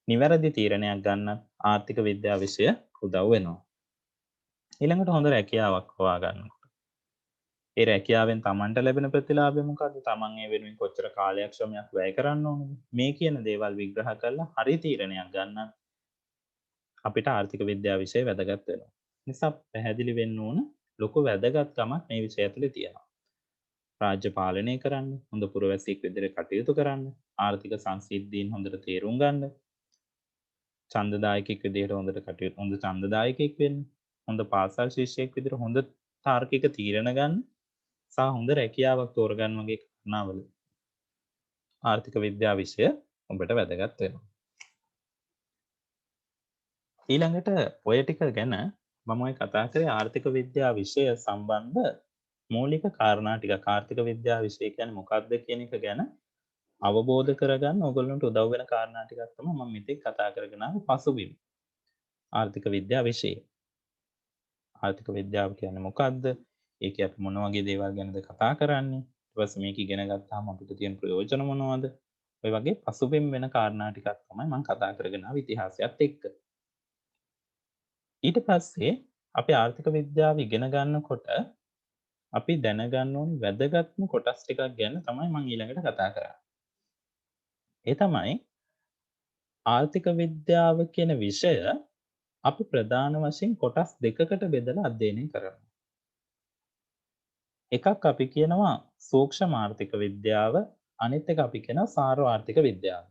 නිවැරදි තීරණයක් ගන්න ආර්ථික විද්‍යාව විෂය උදව් වෙනවා. ඊළඟට හොඳ රැකියාවක් හොයාගන්නකොට. ඒ රැකියාවෙන් Tamanට ලැබෙන ප්‍රතිලාභය මොකද්ද? Taman ඒ වෙනුවෙන් කොච්චර කාලයක් ශ්‍රමයක් වැය කරන්න ඕනද? මේ කියන දේවල් විග්‍රහ කරලා හරි තීරණයක් ගන්න අපිට ආර්ථික විද්‍යාව විෂය වැදගත් වෙනවා. නිසා පැහැදිලි වෙන්න ඕන ලොකු වැදගත්කමක් මේ විෂය ඇතුලේ තියෙනවා. රාජ්‍ය පාලනය කරන්න, හොඳ පුරවැසියෙක් විදිහට කටයුතු කරන්න, ආර්ථික සංසිද්ධීන් හොඳට තේරුම් ගන්න, ඡන්දදායකයෙක් විදිහට හොඳ ඡන්දදායකයෙක් වෙන්න, හොඳ පාසල් ශිෂ්‍යයෙක් විදිහට හොඳ තාර්කික තීරණ ගන්න, සහ හොඳ රැකියාවක් තෝරගන්න වගේ කාරණාවල ආර්ථික විද්‍යා විෂය ඔබට වැදගත් වෙනවා. ඊළඟට ඔය ටික ගැන මම ඔය කතා කරේ ආර්ථික විද්‍යා විෂය සම්බන්ධ මූලික කාරණා ටික. ආර්ථික විද්‍යා විෂය කියන්නේ මොකක්ද කියන එක ගැන අවබෝධ කරගන්න ඔයගොල්ලන්ට උදව් වෙන කාරණා ටිකක් තමයි මම මෙතෙක් කතා කරගෙන ආවේ පසුබිම. ආර්ථික විද්‍යා විෂය. ආර්ථික විද්‍යාව කියන්නේ මොකක්ද? ඒකේ අපි මොන වගේ දේවල් ගැනද කතා කරන්නේ? ඊට පස්සේ මේක ඉගෙන ගත්තාම අපිට තියෙන ප්‍රයෝජන මොනවද? ඔය වගේ පසුබිම් වෙන කාරණා ටිකක් තමයි මම කතා කරගෙන ආවේ ඉතිහාසයත් එක්ක. ඊට පස්සේ අපි ආර්ථික විද්‍යාව ඉගෙන ගන්නකොට අපි දැනගන්න ඕනි වැදගත්ම කොටස් ටිකක් ගැන තමයි මම ඊළඟට කතා කරන්නේ. ඒ තමයි ආර්ථික විද්‍යාව කියන විෂය අපි ප්‍රධාන වශයෙන් කොටස් දෙකකට බෙදලා අධ්‍යයනය කරනවා. එකක් අපි කියනවා සූක්ෂම ආර්ථික විද්‍යාව, අනිත් එක අපි කියනවා සාර්වාර්ථික විද්‍යාව.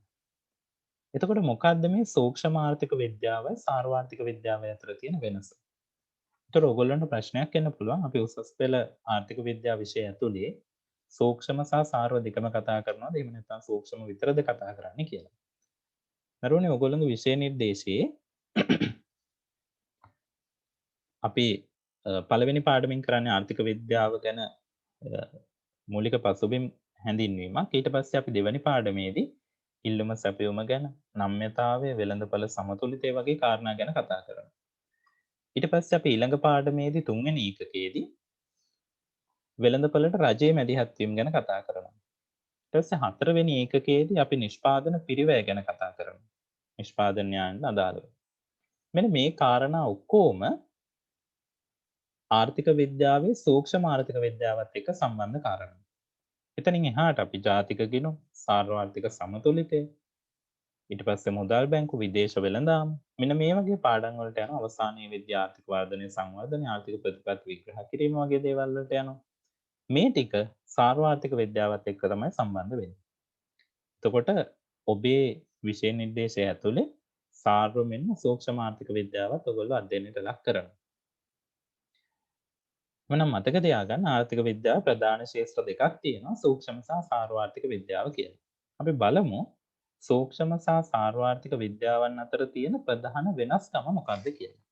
එතකොට මොකක්ද මේ සූක්ෂම ආර්ථික විද්‍යාවයි සාර්වාර්ථික විද්‍යාවයි අතර තියෙන වෙනස? ඒතර ඔයගොල්ලන්ට ප්‍රශ්නයක් එන්න පුළුවන් අපි උසස් පෙළ ආර්ථික විද්‍යාව විෂය ඇතුලේ සූක්ෂම සහ සාර්ව දෙකම කතා කරනවාද එහෙම නැත්නම් සූක්ෂම විතරද කතා කරන්නේ කියලා. නරුවනේ ඔයගොල්ලන්ගේ විෂය නිර්දේශයේ අපි පළවෙනි පාඩමින් කරන්නේ ආර්ථික විද්‍යාව ගැන මූලික පසුබිම් හැඳින්වීමක්. ඊට පස්සේ අපි දෙවැනි පාඩමේදී ඉල්ලුම සැපයුම ගැන, නම්‍යතාවය, වෙළඳපොළ සමතුලිතය වගේ කාරණා ගැන කතා කරනවා. ඊට පස්සේ අපි ඊළඟ පාඩමේදී තුන්වෙනි ඒකකයේදී වෙළඳපොළට රජයේ මැදිහත් වීම ගැන කතා කරනවා. ඊට පස්සේ හතරවෙනි ඒකකයේදී අපි නිෂ්පාදන පිරිවැය ගැන කතා කරනවා. නිෂ්පාදන න්‍යායන්ට අදාළව. මෙන්න මේ කාරණා ඔක්කොම ආර්ථික විද්‍යාවේ සූක්ෂම ආර්ථික විද්‍යාවත් එක්ක සම්බන්ධ කාරණා. එතනින් එහාට අපි ජාතික ගිණුම්, සාර්වාර්ථික සමතුලිතය, ඊට පස්සේ මුදල් බැංකු, විදේශ වෙළඳාම, මෙන්න මේ වගේ පාඩම් වලට යනවා. අවසානයේ විද්‍යා ආර්ථික වර්ධනය සංවර්ධනය, ආර්ථික ප්‍රතිපත්ති විග්‍රහ කිරීම වගේ දේවල් වලට යනවා. මේ ටික සාර්වාර්ථික විද්‍යාවත් එක්ක තමයි සම්බන්ධ වෙන්නේ. එතකොට ඔබේ විෂය නිර්දේශය ඇතුලේ සාර්ව මෙන්න සූක්ෂම ආර්ථික විද්‍යාවත් ඔයගොල්ලෝ අධ්‍යයනයට ලක් කරනවා. මනම් මතක තියාගන්න ආර්ථික විද්‍යාව ප්‍රධාන ශේත්‍ර දෙකක් තියෙනවා සූක්ෂම සහ සාර්වාර්ථික විද්‍යාව කියලා. අපි බලමු සූක්ෂම සහ සාර්වාර්ථික විද්‍යාවන් අතර තියෙන ප්‍රධාන වෙනස්කම මොකක්ද කියලා.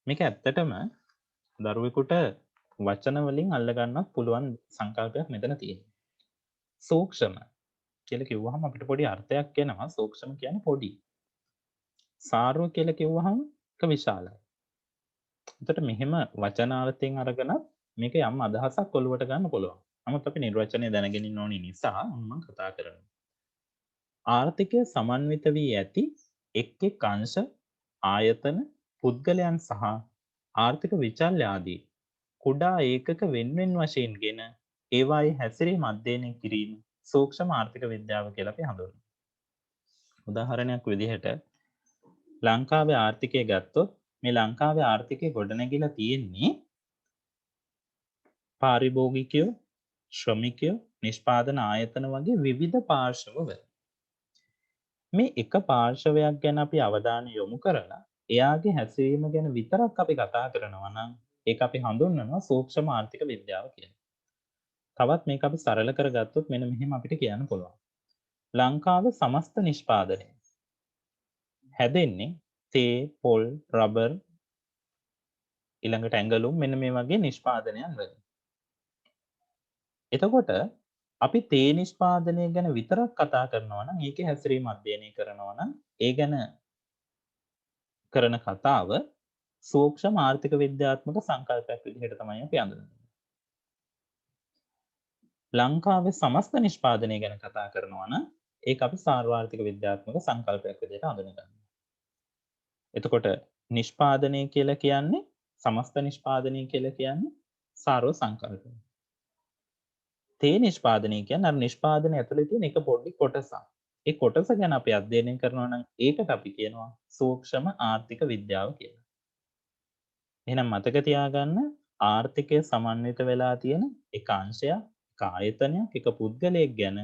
මේක ඇත්තටම දරුවෙකුට වචන වලින් අල්ලගන්නත් පුළුවන් සංකල්පයක් මෙතන තියෙනවා. සූක්ෂම කියලා කිව්වහම අපිට පොඩි අර්ථයක් එනවා. සූක්ෂම කියන්නේ පොඩි. සාර්ව කියලා කිව්වහම ඒක විශාලයි. එතකොට මෙහෙම වචනාර්ථයෙන් අරගෙනත් මේක යම් අදහසක් ඔලුවට ගන්න පුළුවන්. නමුත් අපි නිර්වචනය දැනගෙන ඉන්න ඕනි නිසා මම කතා කරනවා. ආර්ථිකය සමන්විත වී ඇති එක් එක් අංශ, ආයතන, පුද්ගලයන් සහ ආර්ථික විචල්‍ය ආදී කුඩා ඒකක වෙන්වෙන් වශයෙන්ගෙන ඒවායේ හැසිරීම අධ්‍යයනය කිරීම සූක්ෂම ආර්ථික විද්‍යාව කියලා අපි හඳුන්වනවා. උදාහරණයක් විදිහට ලංකාවේ ආර්ථිකය ගත්තොත් මේ ලංකාවේ ආර්ථිකය ගොඩනැගිලා තියෙන්නේ පාරිභෝගිකයෝ, ශ්‍රමිකයෝ, නිෂ්පාදන ආයතන වගේ විවිධ පාර්ශවවල. මේ එක පාර්ශවයක් ගැන අපි අවධානය යොමු කරලා එයාගේ හැසිරීම ගැන විතරක් අපි කතා කරනවා නම් ඒක අපි හඳුන්වනවා සූක්ෂම ආර්ථික විද්‍යාව කියලා. තවත් මේක අපි සරල කරගත්තොත් මෙන්න මෙහෙම අපිට කියන්න පුළුවන්. ලංකාවේ සමස්ත නිෂ්පාදනය හැදෙන්නේ තේ, පොල්, රබර්, ඊළඟට ඇඟලුම් මෙන්න මේ වගේ නිෂ්පාදනයන් වලින්. එතකොට අපි තේ නිෂ්පාදනය ගැන විතරක් කතා කරනවා නම් ඒකේ හැසිරීම අධ්‍යයනය කරනවා නම් ඒ ගැන කරන කතාව සූක්ෂම ආර්ථික විද්‍යාත්මක සංකල්පයක් විදිහට තමයි අපි අඳුනන්නේ. ලංකාවේ සමස්ත නිෂ්පාදනය ගැන කතා කරනවා නම් ඒක අපි සාර්වාර්ථික විද්‍යාත්මක සංකල්පයක් විදිහට හඳුනගන්නවා. එතකොට නිෂ්පාදනය කියලා කියන්නේ සමස්ත නිෂ්පාදනය කියලා කියන්නේ සාර්ව සංකල්පය. තේ නිෂ්පාදනය කියන්නේ අර නිෂ්පාදනය ඇතුලේ තියෙන එක පොඩි කොටසක්. ඒ කොටස ගැන අපි අධ්‍යයනය කරනවා නම් ඒකට අපි කියනවා සූක්ෂම ආර්ථික විද්‍යාව කියලා. එහෙනම් මතක තියාගන්න ආර්ථිකය සමන්විත වෙලා තියෙන එක අංශයක්, එක ආයතනයක්, එක පුද්ගලයෙක් ගැන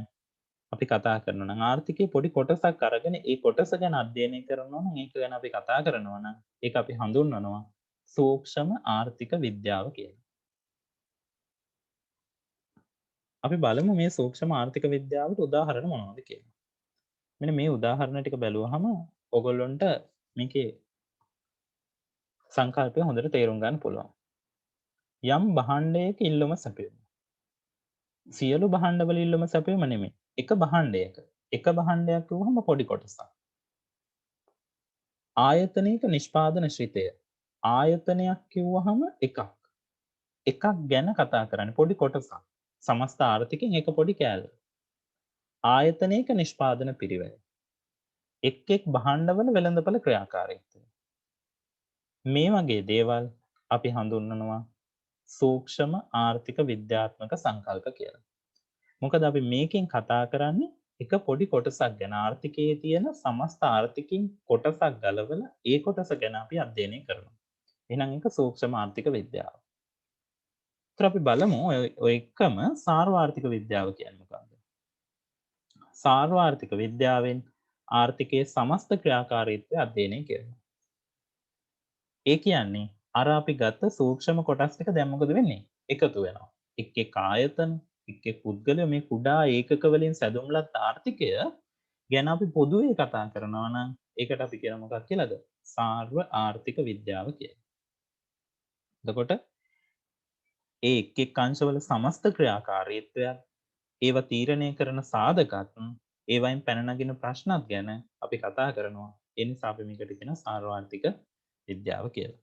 අපි කතා කරනවා නම් ආර්ථිකයේ පොඩි කොටසක් අරගෙන ඒ කොටස ගැන අධ්‍යයනය කරනවා නම් ඒක ගැන අපි කතා කරනවා නම් ඒක අපි හඳුන්වනවා සූක්ෂම ආර්ථික විද්‍යාව කියලා. අපි බලමු මේ සූක්ෂම ආර්ථික විද්‍යාවට උදාහරණ මොනවද කියලා. මෙන්න මේ උදාහරණ ටික බැලුවහම ඔයගොල්ලන්ට මේකේ සංකල්පය හොඳට තේරුම් ගන්න පුළුවන්. යම් භාණ්ඩයක ඉල්ලුම සැපයුම. සියලු භාණ්ඩවල ඉල්ලුම සැපයුම නෙමෙයි. එක භාණ්ඩයක. එක භාණ්ඩයක් කිව්වහම පොඩි කොටසක්. ආයතනයක නිෂ්පාදන ශ්‍රිතය. ආයතනයක් කිව්වහම එකක්. එකක් ගැන කතා කරන්නේ පොඩි කොටසක්. සමස්ත ආර්ථිකයෙන් එක පොඩි කෑල්ල. ආයතනයක නිෂ්පාදන පිරිවැය. එක් එක් භාණ්ඩවල වෙළඳපළ ක්‍රියාකාරීත්වය. මේ වගේ දේවල් අපි හඳුන්වනවා සූක්ෂම ආර්ථික විද්‍යාත්මක සංකල්ප කියලා. මොකද අපි මේකෙන් කතා කරන්නේ එක පොඩි කොටසක් ගැන ආර්ථිකයේ තියෙන සමස්ත ආර්ථිකයෙන් කොටසක් ගලවලා ඒ කොටස ගැන අපි අධ්‍යයනය කරනවා. එහෙනම් ඒක සූක්ෂම ආර්ථික විද්‍යාව. ඒතර අපි බලමු ඔය එකම සාර්වාර්ථික විද්‍යාව කියන්නේ මොකක්ද? සාර්වාර්ථික විද්‍යාවෙන් ආර්ථිකයේ සමස්ත ක්‍රියාකාරීත්වය අධ්‍යයනය කරනවා. ඒ කියන්නේ අර අපි ගත්ත සූක්ෂම කොටස් ටික දැන් මොකද වෙන්නේ? එකතු වෙනවා. එක් එක් ආයතන, එක් එක් පුද්ගලයෝ මේ කුඩා ඒකක වලින් සැදුම්ලත් ආර්ථිකය ගැන අපි පොදුවේ කතා කරනවා නම් ඒකට අපි කියන මොකක්ද කියලාද? සාර්ව ආර්ථික විද්‍යාව කියලා. එතකොට ඒ එක් එක් අංශවල සමස්ත ක්‍රියාකාරීත්වයක් ඒවා තීරණය කරන සාධකත් ඒවයින් පැන නගින ප්‍රශ්නත් ගැන අපි කතා කරනවා. ඒ නිසා අපි මේකට කියන සාර්වාර්ථික විද්‍යාව කියලා.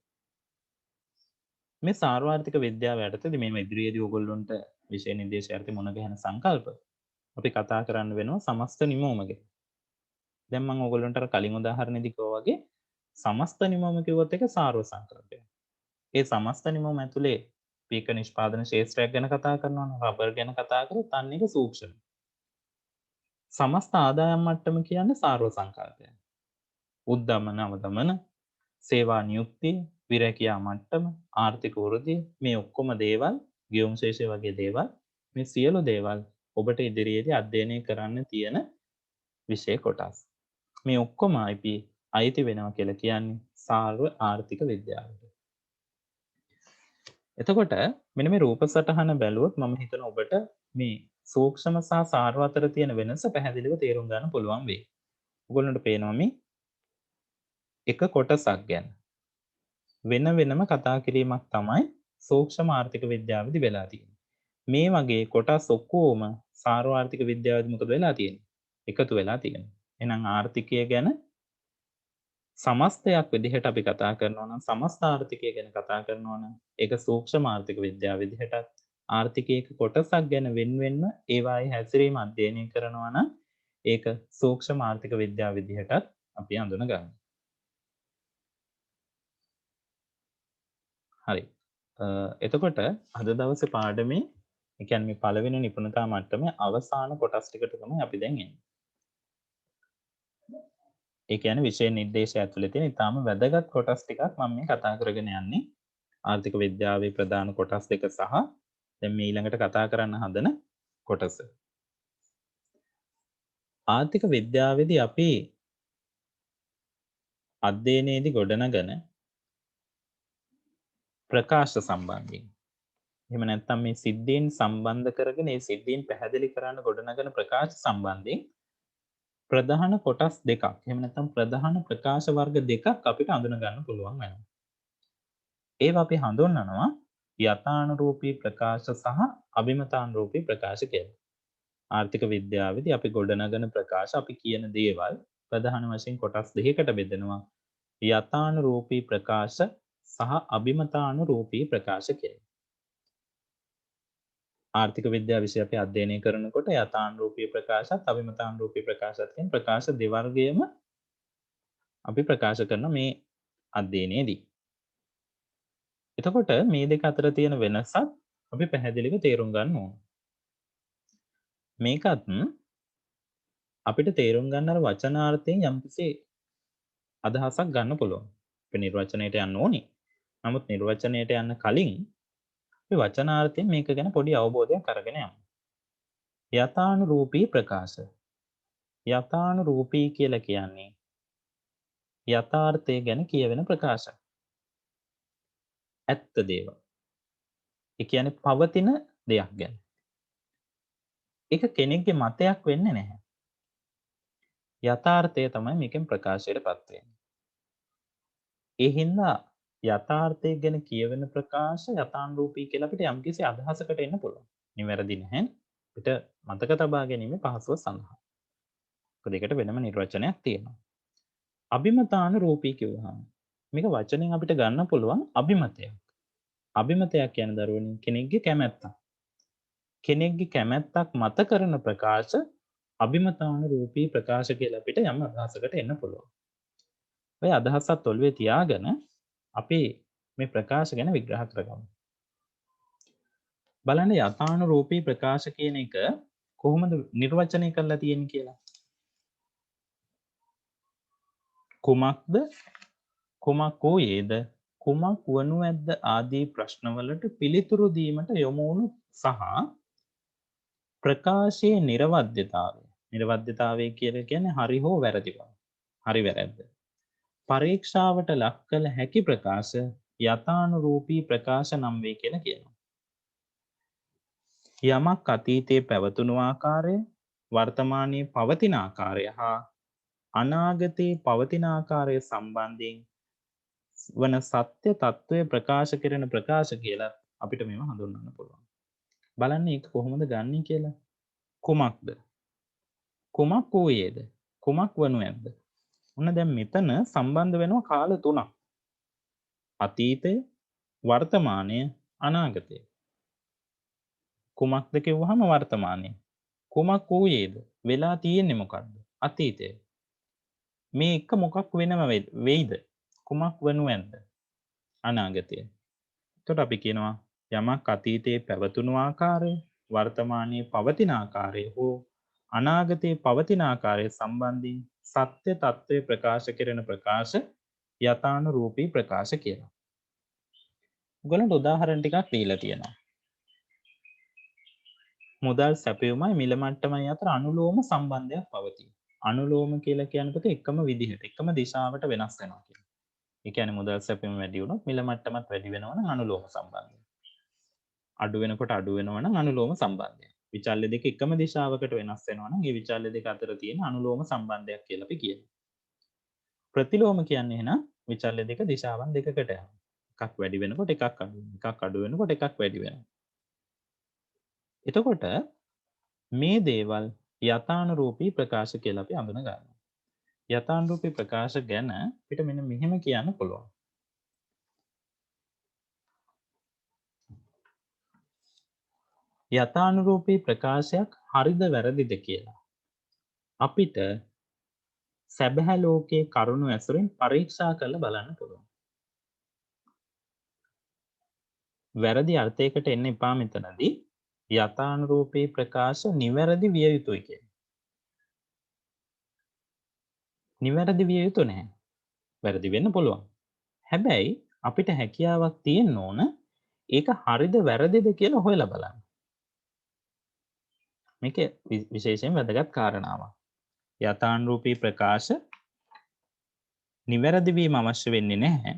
මේ සාර්වාර්ථික විද්‍යාව යටතේදී මේ ඉදිරියේදී ඔයගොල්ලන්ට විෂය නිර්දේශය යටතේ මුණ ගැහෙන සංකල්ප අපි කතා කරන්න වෙනවා සමස්ත නිමවුම ගැන. දැන් මම ඔයගොල්ලන්ට අර කලින් උදාහරණෙදී කිව්වා වගේ සමස්ත නිමවුම කිව්වොත් ඒක සාර්ව සංකල්පය. ඒ සමස්ත නිමවුම ඇතුලේ පීක නිෂ්පාදන ශේෂ්ත්‍රයක් ගැන කතා කරනවා නම් රබර් ගැන කතා කරොත් අන්න ඒක සූක්ෂම. සමස්ත ආදායම් මට්ටම කියන්නේ සාර්ව සංකල්පය. උද්දමන අවදමන සේවා නියුක්තිය විරැකියා මට්ටම ආර්ථික වෘද්ධිය මේ ඔක්කොම දේවල් ගෙවුම් ශේෂය වගේ දේවල් මේ සියලු දේවල් ඔබට ඉදිරියේදී අධ්‍යයනය කරන්න තියෙන විෂය කොටස්. මේ ඔක්කොම අපි අයිති වෙනවා කියලා කියන්නේ සාර්ව ආර්ථික විද්‍යාවට. එතකොට මෙන්න මේ රූප සටහන බැලුවොත් මම හිතනවා ඔබට මේ සූක්ෂම සහ සාර්ව අතර තියෙන වෙනස පැහැදිලිව තේරුම් ගන්න පුළුවන් වෙයි. ඔයගොල්ලන්ට පේනවා මේ එක කොටසක් ගැන වෙන වෙනම කතා කිරීමක් තමයි සූක්ෂම ආර්ථික විද්‍යාවේදී වෙලා තියෙන්නේ. මේ වගේ කොටස් ඔක්කොම සාර්වාර්ථික විද්‍යාවේදී මොකද වෙලා තියෙන්නේ? එකතු වෙලා තියෙනවා. එහෙනම් ආර්ථිකය ගැන සමස්තයක් විදිහට අපි කතා කරනවා නම් සමස්ත ආර්ථිකය ගැන කතා කරනවා නම් ඒක සූක්ෂම ආර්ථික විද්‍යාව විදිහටත් ආර්ථිකයක කොටසක් ගැන වෙන්වෙන්ම ඒවායේ හැසිරීම අධ්‍යයනය කරනවා නම් ඒක සූක්ෂම ආර්ථික විද්‍යාව විදිහටත් අපි හඳුන ගන්නවා. හරි. එතකොට අද දවසේ පාඩමේ ඒ කියන්නේ මේ පළවෙනි නිපුණතා මට්ටමේ අවසාන කොටස් ටිකට තමයි අපි දැන් එන්නේ. ඒ කියන්නේ විෂය නිර්දේශය ඇතුළේ තියෙන ඉතාම වැදගත් කොටස් ටිකක් මම මේ කතා කරගෙන යන්නේ. ආර්ථික විද්‍යාවේ ප්‍රධාන කොටස් දෙක සහ දැන් මේ ඊළඟට කතා කරන්න හදන කොටස. ආර්ථික විද්‍යාවේදී අපි අධ්‍යයනයේදී ගොඩනගන ප්‍රකාශ සම්බන්ධයෙන් එහෙම නැත්නම් මේ සිද්ධීන් සම්බන්ධ කරගෙන ඒ සිද්ධීන් පැහැදිලි කරන්න ගොඩනගන ප්‍රකාශ සම්බන්ධයෙන් ප්‍රධාන කොටස් දෙකක් එහෙම නැත්නම් ප්‍රධාන ප්‍රකාශ වර්ග දෙකක් අපිට අඳුන ගන්න පුළුවන් වෙනවා. ඒවා අපි හඳුන්වනවා යථානුරූපී ප්‍රකාශ සහ අභිමතානුරූපී ප්‍රකාශ කියලා. ආර්ථික විද්‍යාවේදී අපි ගොඩනගන ප්‍රකාශ අපි කියන දේවල් ප්‍රධාන වශයෙන් කොටස් දෙකකට බෙදෙනවා. යථානුරූපී ප්‍රකාශ සහ අභිමතානුරූපී ප්‍රකාශ කියලා. ආර්ථික විද්‍යාව විෂය අපි අධ්‍යයනය කරනකොට යථානුරූපී ප්‍රකාශත් අභිමතානුරූපී ප්‍රකාශත් කියන ප්‍රකාශ දෙවර්ගයම අපි ප්‍රකාශ කරන මේ අධ්‍යයනයේදී. එතකොට මේ දෙක අතර තියෙන වෙනසත් අපි පැහැදිලිව තේරුම් ගන්න ඕන. මේකත් අපිට තේරුම් ගන්න අර වචනාර්ථයෙන් යම්කිසි අදහසක් ගන්න පුළුවන්. අපි නිර්වචනයට යන්න ඕනේ. නමුත් නිර්වචනයට යන්න කලින් අපි වචනාර්ථයෙන් මේක ගැන පොඩි අවබෝධයක් අරගෙන යමු. යථානුරූපී ප්‍රකාශ. යථානුරූපී කියලා කියන්නේ යථාර්ථය ගැන කියවෙන ප්‍රකාශ. ඇත්ත දේවල්. ඒ කියන්නේ පවතින දෙයක් ගැන. ඒක කෙනෙක්ගේ මතයක් වෙන්නේ නැහැ. යථාර්ථය තමයි මේකෙන් ප්‍රකාශයටපත් වෙන්නේ. ඒ හින්දා යථාර්ථය ගැන කියවෙන ප්‍රකාශ යථානුරූපී කියලා අපිට යම්කිසි අදහසකට එන්න පුළුවන්. නිවැරදි නැහැ. අපිට මතක තබා ගැනීම පහසුව සඳහා. ඒක දෙකට වෙනම නිර්වචනයක් තියෙනවා. අභිමතානුරූපී කිව්වහම මේක වචනෙන් අපිට ගන්න පුළුවන් අභිමතයක්. අභිමතයක් කියන දරුවනේ කෙනෙක්ගේ කැමැත්තක්. කෙනෙක්ගේ කැමැත්තක් මත කරන ප්‍රකාශ අභිමතානුරූපී ප්‍රකාශ කියලා අපිට යම් අදහසකට එන්න පුළුවන්. ඔය අදහසත් ඔළුවේ තියාගෙන අපි මේ ප්‍රකාශ ගැන විග්‍රහ කරගමු. බලන්න යථානුරූපී ප්‍රකාශ කියන එක කොහොමද නිර්වචනය කරලා තියෙන්නේ කියලා. කුමක්ද කුමක් වූයේද කුමක් වනු ඇද්ද ආදී ප්‍රශ්නවලට පිළිතුරු දීමට යොමු වුණු සහ ප්‍රකාශයේ නිර්වද්‍යතාවය. නිර්වද්‍යතාවය කියන්නේ හරි හෝ වැරදි බව. හරි වැරද්ද. පරීක්ෂාවට ලක් කළ හැකි ප්‍රකාශ යථානුරූපී ප්‍රකාශ නම් වේ කියලා කියනවා. යමක් අතීතයේ පැවතුණු ආකාරය, වර්තමානයේ පවතින ආකාරය හා අනාගතයේ පවතින ආකාරය සම්බන්ධයෙන් වන සත්‍ය తත්වය ප්‍රකාශ කරන ප්‍රකාශ කියලා අපිට මේව හඳුන්වන්න පුළුවන්. බලන්න ඒක කොහොමද ගන්නෙ කියලා. කුමක්ද? කුමක් වූයේද? කුමක් වනු ඇද්ද? ඔන්න දැන් මෙතන සම්බන්ධ වෙනවා කාල තුනක්. අතීතය, වර්තමානය, අනාගතය. කුමක්ද කිව්වහම වර්තමානය. කුමක් වූයේද? වෙලා තියෙන්නේ මොකක්ද? අතීතය. මේ එක මොකක් වෙනම වෙයිද? කුමක් වනු ඇද්ද? අනාගතය. එතකොට අපි කියනවා යමක් අතීතයේ පැවතුණු ආකාරය, වර්තමානයේ පවතින ආකාරය හෝ අනාගතයේ පවතින ආකාරය සම්බන්ධයෙන් සත්‍ය తත්වය ප්‍රකාශ කරන ප්‍රකාශ යථානුරූපී ප්‍රකාශ කියලා. ඔයගොල්ලන්ට උදාහරණ ටිකක් දීලා තියෙනවා. මුදල් සැපයුමයි මිල මට්ටමයි අතර අනුලෝම සම්බන්ධයක් පවතී. අනුලෝම කියලා කියනකොට එකම විදිහට එකම දිශාවට වෙනස් වෙනවා කියන්නේ. ඒ කියන්නේ මුදල් සැපයුම වැඩි වුණොත් මිල මට්ටමත් වැඩි වෙනවා නම් අනුලෝම සම්බන්ධය. අඩු වෙනකොට අඩු වෙනවා නම් අනුලෝම සම්බන්ධය. විචල්්‍ය දෙක එකම දිශාවකට වෙනස් වෙනවා නම් ඒ විචල්්‍ය දෙක අතර තියෙන අනුලෝම සම්බන්ධයක් කියලා අපි කියනවා. ප්‍රතිලෝම කියන්නේ එහෙනම් විචල්්‍ය දෙක දිශාවන් දෙකකට යනවා. එකක් වැඩි වෙනකොට එකක් අඩු වෙනවා. එකක් අඩු වෙනකොට එකක් වැඩි වෙනවා. එතකොට මේ දේවල් යථානුරූපී ප්‍රකාශ කියලා අපි අඳුන ගන්නවා. යථානුරූපී ප්‍රකාශ ගැන අපිට මෙන්න මෙහෙම කියන්න පුළුවන්. යථානුරූපී ප්‍රකාශයක් හරිද වැරදිද කියලා අපිට සැබෑ ලෝකයේ කරුණු ඇසුරින් පරීක්ෂා කරලා බලන්න පුළුවන්. වැරදි අර්ථයකට එන්න එපා මෙතනදී. යථානුරූපී ප්‍රකාශ නිවැරදි විය යුතුයි කියන්නේ. නිවැරදි විය යුතු නැහැ. වැරදි වෙන්න පුළුවන්. හැබැයි අපිට හැකියාවක් තියෙන්න ඕන ඒක හරිද වැරදිද කියලා හොයලා බලන්න. මේක විශේෂයෙන් වැදගත් කාරණාවක්. යථානුරූපී ප්‍රකාශ නිවැරදි වීම අවශ්‍ය වෙන්නේ නැහැ.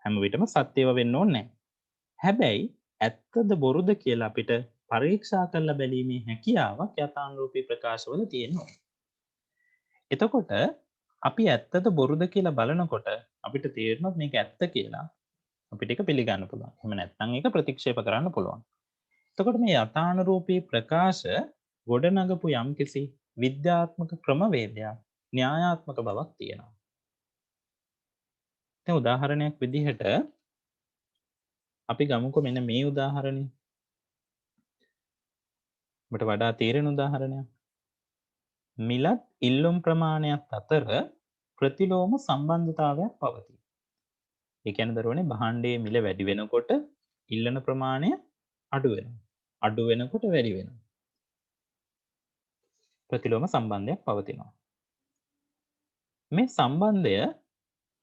හැම විටම සත්‍යව වෙන්න ඕනේ නැහැ. හැබැයි ඇත්තද බොරුද කියලා අපිට පරීක්ෂා කරලා බැලීමේ හැකියාවක් යථානුරූපී ප්‍රකාශවල තියෙනවා. එතකොට අපි ඇත්තද බොරුද කියලා බලනකොට අපිට තේරෙනවා මේක ඇත්ත කියලා. අපිට ඒක පිළිගන්න පුළුවන්. එහෙම නැත්නම් ඒක ප්‍රතික්ෂේප කරන්න පුළුවන්. එතකොට මේ යථානුරූපී ප්‍රකාශ ගොඩනගපු යම්කිසි විද්‍යාත්මක ක්‍රමවේදයක් න්‍යායාත්මක බවක් තියෙනවා. දැන් උදාහරණයක් විදිහට අපි ගමුකෝ මෙන්න මේ උදාහරණය. ඔබට වඩා තේරෙන උදාහරණයක්. මිලත් ඉල්ලුම් ප්‍රමාණයක් අතර ප්‍රතිලෝම සම්බන්ධතාවයක් පවතී. ඒ කියන්නේ දරුවනේ භාණ්ඩයේ මිල වැඩි වෙනකොට ඉල්ලන ප්‍රමාණය අඩු වෙනවා. අඩු වෙනකොට වැඩි වෙනවා. ප්‍රතිලෝම සම්බන්ධයක් පවතිනවා. මේ සම්බන්ධය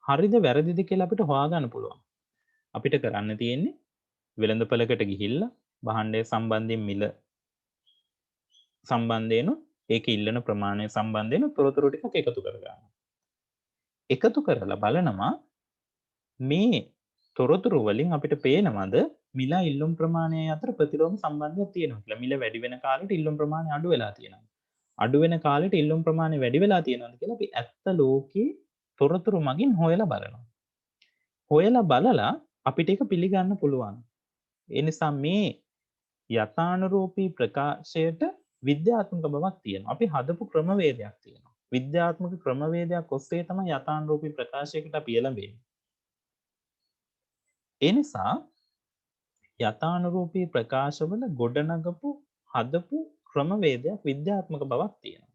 හරිද වැරදිද කියලා අපිට හොයාගන්න පුළුවන්. අපිට කරන්න තියෙන්නේ වෙළඳපළකට ගිහිල්ලා භාණ්ඩය සම්බන්ධයෙන් මිල සම්බන්ධයෙන් ඒක ඉල්ලන ප්‍රමාණය සම්බන්ධයෙන් තොරතුරු ටිකක් එකතු කරගන්න. එකතු කරලා බලනවා මේ තොරතුරු වලින් අපිට පේනවද මිල ඉල්ලුම් ප්‍රමාණය අතර ප්‍රතිලෝම සම්බන්ධයක් තියෙනවා කියලා. මිල වැඩි වෙන කාලෙට ඉල්ලුම් ප්‍රමාණය අඩු වෙලා තියෙනවා. අඩු වෙන කාලෙට ඉල්ලුම් ප්‍රමාණය වැඩි වෙලා තියෙනවද කියලා අපි ඇත්ත ලෝකේ තොරතුරු මගින් හොයලා බලනවා. හොයලා බලලා අපිට ඒක පිළිගන්න පුළුවන්. ඒ නිසා මේ යථානුරූපී ප්‍රකාශයට විද්‍යාත්මක බවක් තියෙනවා. අපි හදපු ක්‍රමවේදයක් තියෙනවා. විද්‍යාත්මක ක්‍රමවේදයක් ඔස්සේ තමයි යථානුරූපී ප්‍රකාශයකට අපි එළඹෙන්නේ. ඒ නිසා යථානුරූපී ප්‍රකාශවල ගොඩනගපු හදපු ක්‍රමවේදයක් විද්‍යාත්මක බවක් තියෙනවා.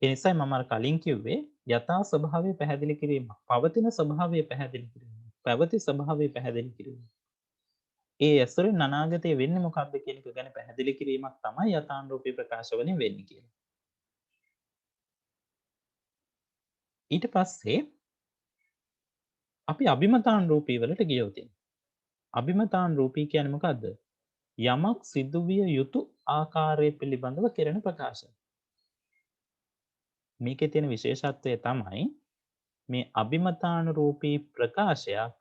ඒ නිසායි මම අර කලින් කිව්වේ යථා ස්වභාවය පැහැදිලි කිරීම, පවතින ස්වභාවය පැහැදිලි කිරීම, පැවති ස්වභාවය පැහැදිලි කිරීම. ඒ ඇසුරින් අනාගතයේ වෙන්නේ මොකක්ද කියන එක ගැන පැහැදිලි කිරීමක් තමයි යථානුරූපී ප්‍රකාශ වලින් වෙන්නේ කියලා. ඊට පස්සේ අපි අභිමතානුරූපී වලට ගියොත් අභිමතානුරූපී කියන්නේ මොකද්ද? යමක් සිදුවිය යුතු ආකාරය පිළිබඳව කෙරෙන ප්‍රකාශය. මේකේ තියෙන විශේෂත්වය තමයි මේ අභිමතානුරූපී ප්‍රකාශයක්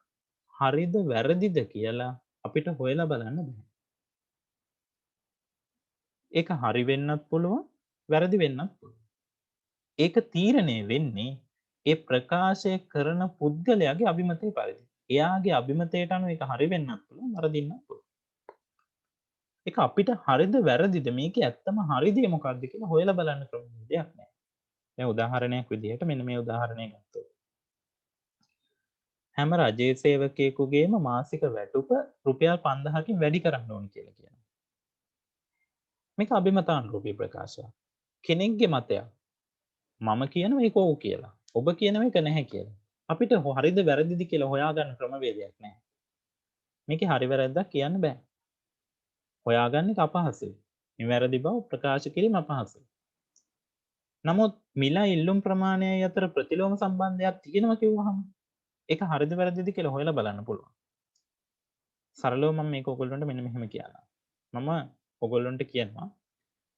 හරිද වැරදිද කියලා අපිට හොයලා බලන්න බෑ. ඒක හරි වෙන්නත් පුළුවන්, වැරදි වෙන්නත් පුළුවන්. ඒක තීරණය වෙන්නේ ඒ ප්‍රකාශය කරන පුද්ගලයාගේ අභිමතය පරිදි. එයාගේ අභිමතයට අනුව ඒක හරි වෙන්නත් පුළුවන්, වැරදින්නත් පුළුවන්. ඒක අපිට හරිද වැරදිද මේකේ ඇත්තම හරි දේ මොකක්ද කියලා හොයලා බලන්න ක්‍රමයක් නෑ. දැන් උදාහරණයක් විදිහට මෙන්න මේ උදාහරණය ගත්තොත් හැම රජයේ සේවකයෙකුගේම මාසික වැටුප රුපියල් 5000කින් වැඩි කරන්න ඕන කියලා කියනවා. මේක අභිමතානුරූපී ප්‍රකාශයක්. කෙනෙක්ගේ මතයක්. මම කියනවා ඒක ඔව් කියලා. ඔබ කියනවා ඒක නැහැ කියලා. අපිට හරිද වැරදිද කියලා හොයාගන්න ක්‍රමවේදයක් නැහැ. මේකේ හරි වැරද්දක් කියන්න බෑ. හොයාගන්න එක අපහසුයි. නිවැරදි බව ප්‍රකාශ කිරීම අපහසුයි. නමුත් මිල ඉල්ලුම් ප්‍රමාණයයි අතර ප්‍රතිලෝම සම්බන්ධයක් තියෙනවා කිව්වහම ඒක හරිද වැරදිද කියලා හොයලා බලන්න පුළුවන්. සරලව මම මේක ඔයගොල්ලන්ට මෙන්න මෙහෙම කියනවා. මම ඔයගොල්ලන්ට කියනවා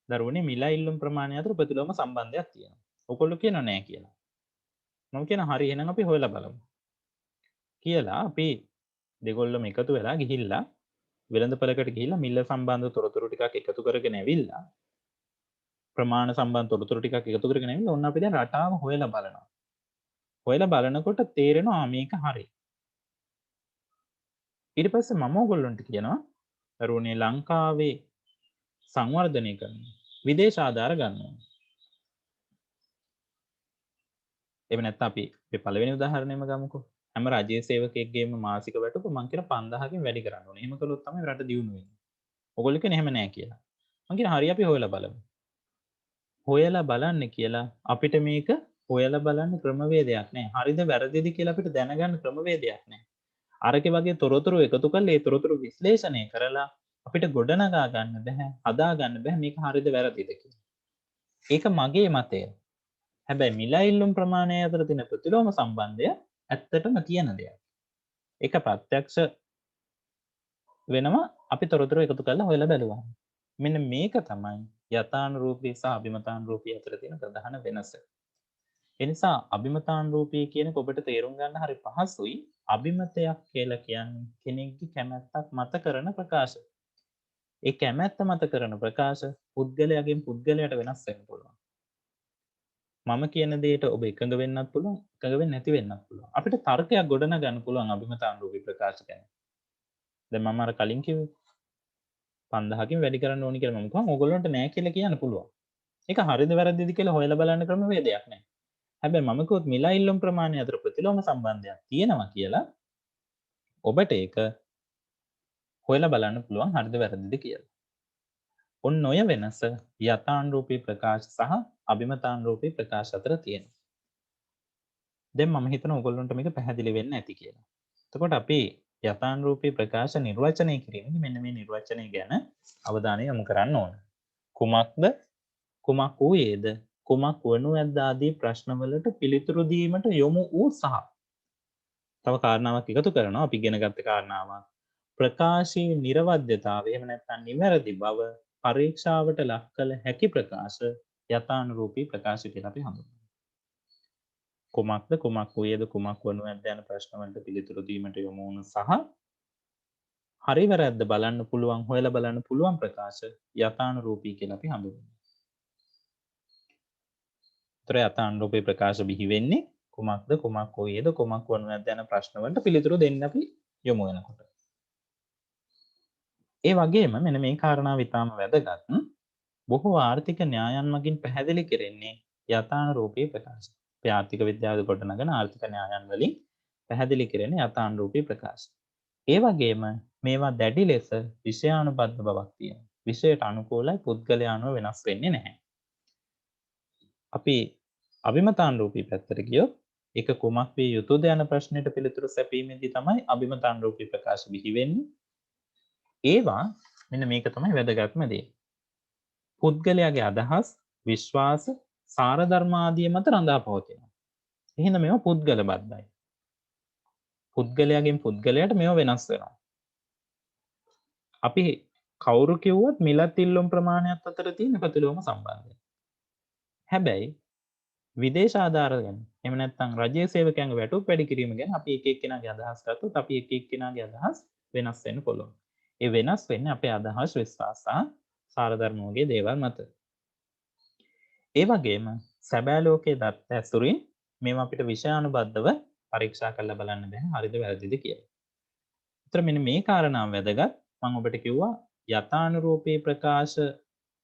දරුවනේ මිල ඉල්ලුම් ප්‍රමාණය අතර ප්‍රතිලෝම සම්බන්ධයක් තියෙනවා. ඔයගොල්ලෝ කියනවා නෑ කියලා. මම කියනවා හරි එහෙනම් අපි හොයලා බලමු. කියලා අපි දෙගොල්ලොම එකතු වෙලා ගිහිල්ලා වෙළඳපළකට ගිහිල්ලා මිල සම්බන්ධ තොරතුරු ටිකක් එකතු කරගෙන ඇවිල්ලා ප්‍රමාණ සම්බන්ධ තොරතුරු ටිකක් එකතු කරගෙන ඇවිල්ලා ඔන්න අපි දැන් රටාව හොයලා බලනවා. හොයලා බලනකොට තේරෙනවා මේක හරි. ඊට පස්සේ මම ඔයගොල්ලන්ට කියනවා දරුවනේ ලංකාවේ සංවර්ධනය කරන්න විදේශ ආධාර ගන්න ඕනේ. එහෙම නැත්නම් අපි පළවෙනි උදාහරණයම ගමුකෝ. හැම රජයේ සේවකයෙක්ගේම මාසික වැටුප මං කියන 5000කින් වැඩි කරන්න ඕනේ. එහෙම කළොත් තමයි රට දියුණු වෙන්නේ. ඔයගොල්ලෝ කියන්නේ එහෙම නෑ කියලා. මං කියන හරි අපි හොයලා බලමු. හොයලා බලන්න කියලා අපිට මේක හොයලා බලන්න ක්‍රමවේදයක් නෑ. හරිද වැරදිද කියලා අපිට දැනගන්න ක්‍රමවේදයක් නෑ. අරකේ වගේ තොරතුරු එකතු කරලා ඒ තොරතුරු විශ්ලේෂණය කරලා අපිට ගොඩනගා ගන්න බෑ, හදා ගන්න බෑ මේක හරිද වැරදිද කියලා. ඒක මගේ මතය. හැබැයි මිල ඉල්ලුම් ප්‍රමාණය අතර තියෙන ප්‍රතිලෝම සම්බන්ධය ඇත්තටම තියෙන දෙයක්. ඒක ප්‍රත්‍යක්ෂ වෙනවා අපි තොරතුරු එකතු කරලා හොයලා බැලුවා. මෙන්න මේක තමයි යථානුරූපී සහ අභිමතානුරූපී අතර තියෙන ප්‍රධාන වෙනස. ඒ නිසා අභිමතානුරූපී කියන ඔබට තේරුම් ගන්න හරි පහසුයි. අභිමතයක් කියලා කියන්නේ කෙනෙක්ගේ කැමැත්තක් මත කරන ප්‍රකාශ. ඒ කැමැත්ත මත කරන ප්‍රකාශ පුද්ගලයාගෙන් පුද්ගලයාට වෙනස් වෙන්න පුළුවන්. මම කියන දෙයට ඔබ එකඟ වෙන්නත් පුළුවන්, එකඟ වෙන්නේ නැති වෙන්නත් පුළුවන්. අපිට තර්කයක් ගොඩනගන්න පුළුවන් අභිමතානුරූපී ප්‍රකාශ ගැන. දැන් මම අර කලින් කිව්වේ 5000කින් වැඩි කරන්න ඕනි කියලා මම කිව්වා. ඕගොල්ලන්ට නෑ කියලා කියන්න පුළුවන්. ඒක හරිද වැරදිද කියලා හොයලා බලන්න ක්‍රමවේදයක් නෑ. හැබැයි මම කිව්වොත් මිල ඉල්ලුම් ප්‍රමාණය අතර ප්‍රතිලෝම සම්බන්ධයක් තියෙනවා කියලා ඔබට ඒක හොයලා බලන්න පුළුවන් හරිද වැරදිද කියලා. ඔන්න ඔය වෙනස යථානුරූපී ප්‍රකාශ සහ අභිමතානුරූපී ප්‍රකාශ අතර තියෙනවා. දැන් මම හිතනවා ඔයගොල්ලන්ට මේක පැහැදිලි වෙන්න ඇති කියලා. එතකොට අපි යථානුරූපී ප්‍රකාශ නිර්වචනය කිරීමේදී මෙන්න මේ නිර්වචනය ගැන අවධානය යොමු කරන්න ඕන. කුමක්ද? කුමක් වූයේද? කුමක් වනු ඇද්ද ආදී ප්‍රශ්නවලට පිළිතුරු දීමට යොමු වූ සහ තව කාරණාවක් එකතු කරනවා අපි ඉගෙන ගත්ත කාරණාවක්. ප්‍රකාශී නිර්වද්‍යතාවය එහෙම නැත්නම් නිවැරදි බව පරීක්ෂාවට ලක් කළ හැකි ප්‍රකාශ යථානුරූපී ප්‍රකාශ කියලා අපි හඳුන්වනවා. කුමක්ද කුමක් වූයේද කුමක් වනු ඇද්ද යන ප්‍රශ්න වලට පිළිතුරු දීමට යොමු වුණු සහ හරි වැරද්ද බලන්න පුළුවන් හොයලා බලන්න පුළුවන් ප්‍රකාශ යථානුරූපී කියලා අපි හඳුන්වනවා. ඒතර යථානුරූපී ප්‍රකාශ බිහි වෙන්නේ කුමක්ද කුමක් වූයේද කුමක් වනු ඇද්ද යන ප්‍රශ්න වලට පිළිතුරු දෙන්න අපි යොමු වෙනකොට. ඒ වගේම මෙන්න මේ කාරණාව ඉතාම වැදගත්. බොහෝ ආර්ථික න්‍යායන් මගින් පැහැදිලි කෙරෙන්නේ යථානුරූපී ප්‍රකාශ. අපි ආර්ථික විද්‍යාව ගොඩනගන ආර්ථික න්‍යායන් වලින් පැහැදිලි කෙරෙන්නේ යථානුරූපී ප්‍රකාශ. ඒ වගේම මේවා දැඩි ලෙස විෂයානුබද්ධ බවක් තියෙනවා. විෂයට අනුකූලයි පුද්ගලයා අනුව වෙනස් වෙන්නේ නැහැ. අපි අභිමතානුරූපී පැත්තට ගියොත් ඒක කුමක් විය යුතුද යන ප්‍රශ්නෙට පිළිතුරු සැපීමේදී තමයි අභිමතානුරූපී ප්‍රකාශ බිහි වෙන්නේ. ඒවා මෙන්න මේක තමයි වැදගත්ම දේ. පුද්ගලයාගේ අදහස්, විශ්වාස, සාර ධර්ම ආදිය මත රඳා පවතිනවා. එහෙනම් මේවා පුද්ගල බද්ධයි. පුද්ගලයාගෙන් පුද්ගලයාට මේවා වෙනස් වෙනවා. අපි කවුරු කිව්වත් මිලත් ඉල්ලුම් ප්‍රමාණයත් අතර තියෙන ප්‍රතිලෝම සම්බන්ධය. හැබැයි විදේශ ආධාර ගැන එහෙම නැත්නම් රජයේ සේවකයන්ගේ වැටුප් වැඩි කිරීම ගැන අපි එක එක්කෙනාගේ අදහස් ගත්තොත් අපි එක එක්කෙනාගේ අදහස් වෙනස් වෙන්න පුළුවන්. ඒ වෙනස් වෙන්නේ අපේ අදහස් විශ්වාස සාර ධර්ම වගේ දේවල් මත. ඒ වගේම සැබෑ ලෝකයේ දත්ත ඇසුරින් මේවා අපිට විෂයානුබද්ධව පරීක්ෂා කරලා බලන්න බෑ හරිද වැරදිද කියලා. ඒතර මෙන්න මේ කාරණාව වැදගත්. මම ඔබට කිව්වා යථානුරූපී ප්‍රකාශ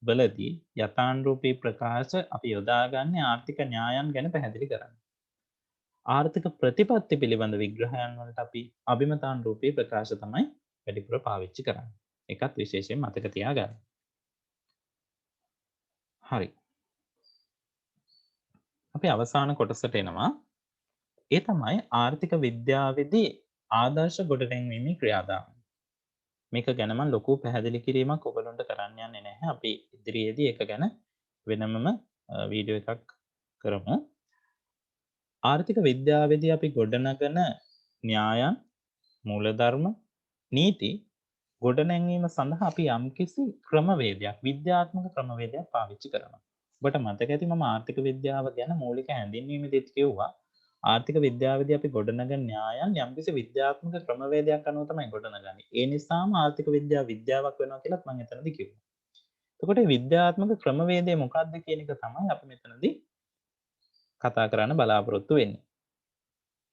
වලදී යථානුරූපී ප්‍රකාශ අපි යොදාගන්නේ ආර්ථික න්‍යායන් ගැන පැහැදිලි කරන්න. ආර්ථික ප්‍රතිපත්ති පිළිබඳ විග්‍රහයන් වලට අපි අභිමතානුරූපී ප්‍රකාශ තමයි වැඩිපුර පාවිච්චි කරන්නේ. ඒකත් විශේෂයෙන් මතක තියාගන්න. හරි. අපි අවසාන කොටසට එනවා. ඒ තමයි ආර්ථික විද්‍යාවේදී ආදර්ශ ගොඩනැංවීමේ ක්‍රියාදාම. මේක ගැන මම ලොකු පැහැදිලි කිරීමක් ඔයගලන්ට කරන්න යන්නේ නැහැ. අපි ඉදිරියේදී ඒක ගැන වෙනමම වීඩියෝ එකක් කරමු. ආර්ථික විද්‍යාවේදී අපි ගොඩනගන න්‍යායන්, මූලධර්ම, නීති ගොඩනැංවීම සඳහා අපි යම්කිසි ක්‍රමවේදයක්, විද්‍යාත්මක ක්‍රමවේදයක් පාවිච්චි කරනවා. ඔබට මතක ඇති මම ආර්ථික විද්‍යාව ගැන මූලික හැඳින්වීමේදීත් කිව්වා ආර්ථික විද්‍යාවේදී අපි ගොඩනගන න්‍යායන් යම්කිසි විද්‍යාත්මක ක්‍රමවේදයක් අනුව තමයි ගොඩනගන්නේ. ඒ නිසාම ආර්ථික විද්‍යාව විද්‍යාවක් වෙනවා කියලාත් මම එතනදී කිව්වා. එතකොට විද්‍යාත්මක ක්‍රමවේදය මොකක්ද කියන එක තමයි අපි මෙතනදී කතා කරන්න බලාපොරොත්තු වෙන්නේ.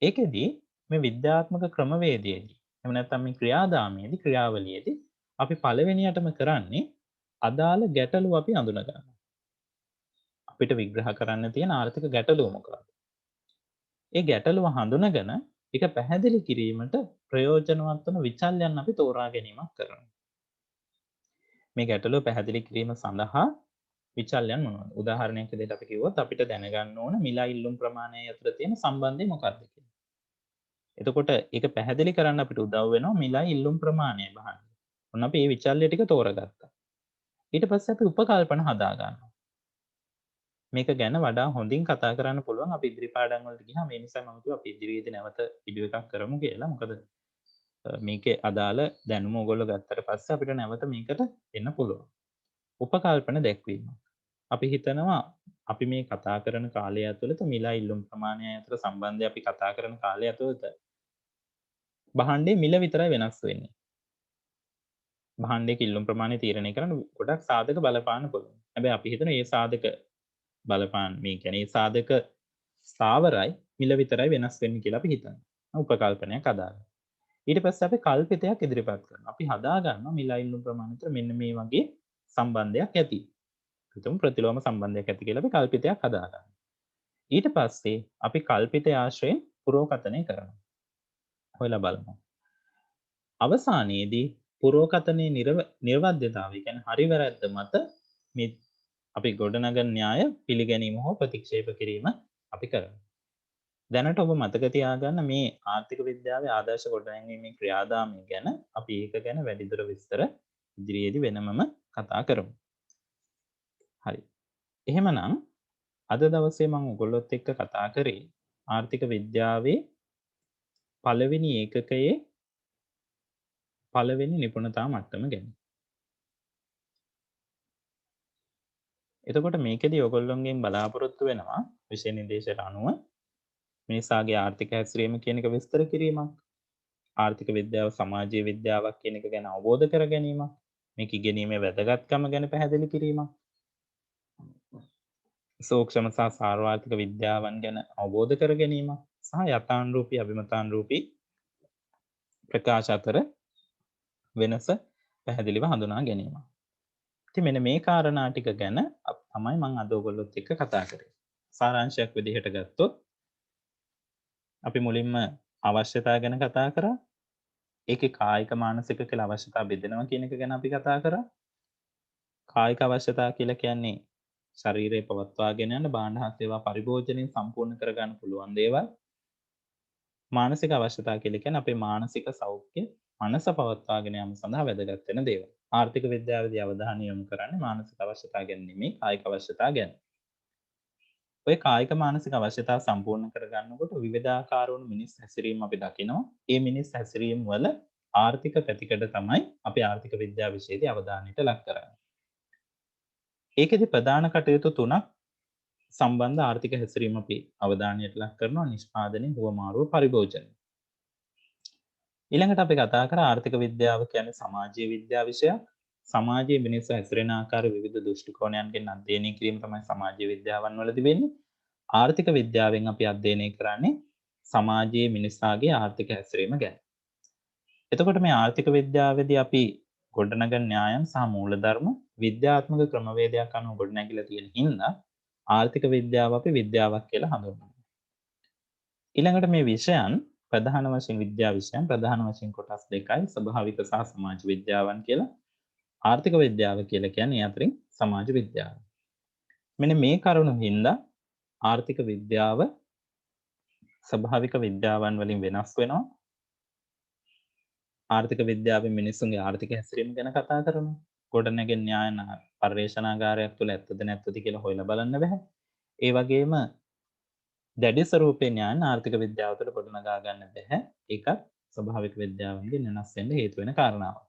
ඒකෙදී මේ විද්‍යාත්මක ක්‍රමවේදයේදී එහෙම නැත්නම් මේ ක්‍රියාදාමයේදී ක්‍රියාවලියේදී අපි පළවෙනියටම කරන්නේ අදාළ ගැටලු අපි අඳුන ගන්නවා. අපිට විග්‍රහ කරන්න තියෙන ආර්ථික ගැටලුව මොකක්ද? ඒ ගැටලුව හඳුනගෙන ඒක පැහැදිලි කිරීමට ප්‍රයෝජනවත් වන විචල්යන් අපි තෝරා ගැනීමක් කරනවා. මේ ගැටලුව පැහැදිලි කිරීම සඳහා විචල්යන් මොනවද? උදාහරණයක් විදිහට අපි කිව්වොත් අපිට දැනගන්න ඕන මිලා ඉල්ලුම් ප්‍රමාණය අතර තියෙන සම්බන්ධය මොකක්ද කියලා. එතකොට ඒක පැහැදිලි කරන්න අපිට උදව් වෙනවා මිලා ඉල්ලුම් ප්‍රමාණය බලන්න. ඔන්න අපි මේ විචල්්‍ය ටික තෝරගත්තා. ඊට පස්සේ අපි උපකල්පන හදා ගන්නවා. මේක ගැන වඩා හොඳින් කතා කරන්න පුළුවන් අපි ඉදිරි පාඩම් වලට ගියාම ඒ නිසා මම කිව්වා අපි ඉදිරියේදී නැවත වීඩියෝ එකක් කරමු කියලා. මොකද මේකේ අදාළ දැනුම ඔයගොල්ලෝ ගත්තට පස්සේ අපිට නැවත මේකට එන්න පුළුවන්. උපකල්පන දැක්වීම. අපි හිතනවා අපි මේ කතා කරන කාලය ඇතුළත මිලා ඉල්ලුම් ප්‍රමාණය අතර සම්බන්ධය අපි කතා කරන කාලය ඇතුළත භාණ්ඩයේ මිල විතරයි වෙනස් වෙන්නේ. භාණ්ඩයේ ඉල්ලුම් ප්‍රමාණය තීරණය කරන්න ගොඩක් සාධක බලපාන්න පුළුවන්. හැබැයි අපි හිතන මේ සාධක බලපාන මේ කියන්නේ සාධක ස්ථාවරයි මිල විතරයි වෙනස් වෙන්නේ කියලා අපි හිතනවා. උපකල්පනයක් අදාළයි. ඊට පස්සේ අපි කල්පිතයක් ඉදිරිපත් කරනවා. අපි හදා ගන්නවා මිල ඉල්ලුම් ප්‍රමාණය අතර මෙන්න මේ වගේ සම්බන්ධයක් ඇති. හිතමු ප්‍රතිලෝම සම්බන්ධයක් ඇති කියලා අපි කල්පිතයක් හදා ගන්නවා. ඊට පස්සේ අපි කල්පිතය ආශ්‍රයෙන් පුරෝකථනය කරනවා. හොයලා බලමු. අවසානයේදී පුරෝකථනයේ නිර්වද්‍යතාවය කියන්නේ හරි වැරද්ද මත මේ අපි ගොඩනගන න්‍යාය පිළිගැනීම හෝ ප්‍රතික්ෂේප කිරීම අපි කරනවා. දැනට ඔබ මතක තියාගන්න මේ ආර්ථික විද්‍යාවේ ආදර්ශ ගොඩනැංවීමේ ක්‍රියාදාමය ගැන අපි ඒක ගැන වැඩිදුර විස්තර ඉදිරියේදී වෙනමම කතා කරමු. හරි. එහෙමනම් අද දවසේ මම ඔයගොල්ලොත් එක්ක කතා කරේ ආර්ථික විද්‍යාවේ පළවෙනි ඒකකයේ පළවෙනි නිපුණතා මට්ටම ගැන. එතකොට මේකෙදී ඔයගොල්ලොන්ගෙන් බලාපොරොත්තු වෙනවා විෂය නිර්දේශයට අනුව මිනිසාගේ ආර්ථික හැසිරීම කියන එක විස්තර කිරීමක්. ආර්ථික විද්‍යාව සමාජීය විද්‍යාවක් කියන එක ගැන අවබෝධ කර ගැනීමක්. මේක ඉගෙනීමේ වැදගත්කම ගැන පැහැදිලි කිරීමක්. සූක්ෂම සහ සාර්වාර්ථික විද්‍යාවන් ගැන අවබෝධ කර ගැනීමක් සහ යථානුරූපී අභිමතානුරූපී ප්‍රකාශ අතර වෙනස පැහැදිලිව හඳුනා ගැනීම. ඉතින් මෙන්න මේ කාරණා ටික ගැන තමයි මම අද ඔයගොල්ලොත් එක්ක කතා කරේ. සාරාංශයක් විදිහට ගත්තොත් අපි මුලින්ම අවශ්‍යතා ගැන කතා කරා. ඒකේ කායික මානසික කියලා අවශ්‍යතා බෙදෙනවා කියන එක ගැන අපි කතා කරා. කායික අවශ්‍යතා කියලා කියන්නේ ශරීරය පවත්වාගෙන යන භාණ්ඩ හා සේවා පරිභෝජනයෙන් සම්පූර්ණ කරගන්න පුළුවන් දේවල්. මානසික අවශ්‍යතා කියලා කියන්නේ අපේ මානසික සෞඛ්‍ය මනස පවත්වාගෙන යාම සඳහා වැදගත් වෙන දේවල්. ආර්ථික විද්‍යාවේදී අවධානය යොමු කරන්නේ මානසික අවශ්‍යතා ගැන නෙමෙයි කායික අවශ්‍යතා ගැන. ඔය කායික මානසික අවශ්‍යතා සම්පූර්ණ කරගන්නකොට විවිධාකාර වුණු මිනිස් හැසිරීම අපි දකිනවා. ඒ මිනිස් හැසිරීම වල ආර්ථික පැතිකඩ තමයි අපි ආර්ථික විද්‍යාව විෂයේදී අවධානයට ලක් කරන්නේ. ඒකෙදි ප්‍රධාන කටයුතු තුනක් සම්බන්ධ ආර්ථික හැසිරීම අපි අවධානයට ලක් කරනවා. නිෂ්පාදනය, හුවමාරුව, පරිභෝජනය. ඊළඟට අපි කතා කරා ආර්ථික විද්‍යාව කියන්නේ සමාජීය විද්‍යා විෂයක්. සමාජයේ මිනිස්සු හැසිරෙන ආකාර විවිධ දෘෂ්ටි කෝණයන්ගෙන් අධ්‍යයනය කිරීම තමයි සමාජීය විද්‍යාවන් වලදී වෙන්නේ. ආර්ථික විද්‍යාවෙන් අපි අධ්‍යයනය කරන්නේ සමාජයේ මිනිසාගේ ආර්ථික හැසිරීම ගැන. එතකොට මේ ආර්ථික විද්‍යාවේදී අපි ගොඩනගන න්‍යායන් සහ මූලධර්ම විද්‍යාත්මක ක්‍රමවේදයක් අනුව ගොඩනැගිලා තියෙන හින්දා ආර්ථික විද්‍යාව අපි විද්‍යාවක් කියලා හඳුන්වනවා. ඊළඟට මේ විෂයන් ප්‍රධාන වශයෙන් විද්‍යා විෂයන් ප්‍රධාන වශයෙන් කොටස් දෙකයි ස්වභාවික සහ සමාජ විද්‍යාවන් කියලා. ආර්ථික විද්‍යාව කියලා කියන්නේ අතරින් සමාජ විද්‍යාව. මෙන්න මේ කරුණු හින්දා ආර්ථික විද්‍යාව ස්වභාවික විද්‍යාවන් වලින් වෙනස් වෙනවා. ආර්ථික විද්‍යාවෙන් මිනිස්සුන්ගේ ආර්ථික හැසිරීම ගැන කතා කරනවා. ගොඩනැගෙන න්‍යායන පර්යේෂණාගාරයක් තුළ ඇත්තද නැත්තද කියලා හොයලා බලන්න බෑ. ඒ වගේම දැඩි ස්වරූපේ න්‍යායන ආර්ථික විද්‍යාව තුළ ගොඩනගා ගන්න බෑ. ඒකත් ස්වභාවික විද්‍යාවන්ගෙන් වෙනස් වෙන්න හේතු වෙන කාරණාවක්.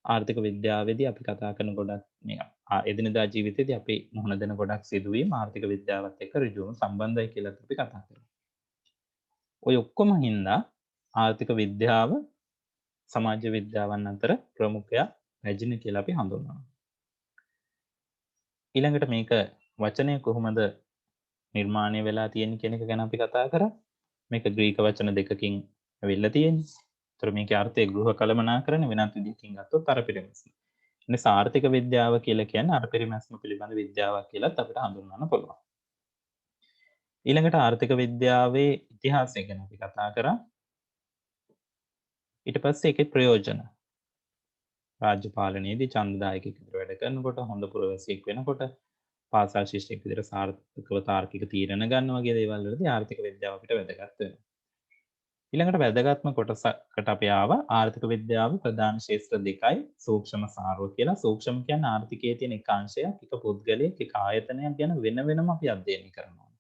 ආර්ථික විද්‍යාවේදී අපි කතා කරන ගොඩක් මේ එදිනදා ජීවිතේදී අපි මුහුණ දෙන ගොඩක් සිදුවීම් ආර්ථික විද්‍යාවත් එක්ක ඍජුවම සම්බන්ධයි කියලා අපි කතා කරනවා. ඔය ඔක්කොම හින්දා ආර්ථික විද්‍යාව සමාජ විද්‍යාවන් අතර ප්‍රමුඛයා රැජින කියලා අපි හඳුන්වනවා. ඊළඟට මේක වචනය කොහොමද නිර්මාණය වෙලා තියෙන්නේ කියන එක ගැන අපි කතා කරා. මේක ග්‍රීක වචන දෙකකින් ඇවිල්ලා තියෙන්නේ. ඒතර මේකේ අර්ථය ගෘහ කළමනාකරණ වෙනත් විදිහකින් ගත්තොත් අර පිරිමැස්ම. එනිසා ආර්ථික විද්‍යාව කියලා කියන්නේ අර පිරිමැස්ම පිළිබඳ විද්‍යාවක් කියලාත් අපිට හඳුන්වන්න පුළුවන්. ඊළඟට ආර්ථික විද්‍යාවේ ඉතිහාසය ගැන අපි කතා කරා. ඊට පස්සේ ඒකේ ප්‍රයෝජන රාජ්‍ය පාලනයේදී ඡන්දදායකයෙක් විදිහට වැඩ කරනකොට හොඳ පුරවැසියෙක් වෙනකොට පාසල් ශිෂ්ටයෙක් විදිහට සාර්ථකව තාර්කික තීරණ ගන්න වගේ දේවල් වලදී ආර්ථික විද්‍යාව අපිට වැදගත් වෙනවා. ඊළඟට වැදගත්ම කොටසකට අපි ආවා ආර්ථික විද්‍යාවේ ප්‍රධාන ක්ෂේත්‍ර දෙකයි සූක්ෂම සාරව කියලා. සූක්ෂම කියන්නේ ආර්ථිකයේ තියෙන එක අංශයක්, එක පුද්ගලයෙක්, එක ආයතනයක් ගැන වෙන වෙනම අපි අධ්‍යයනය කරනවා.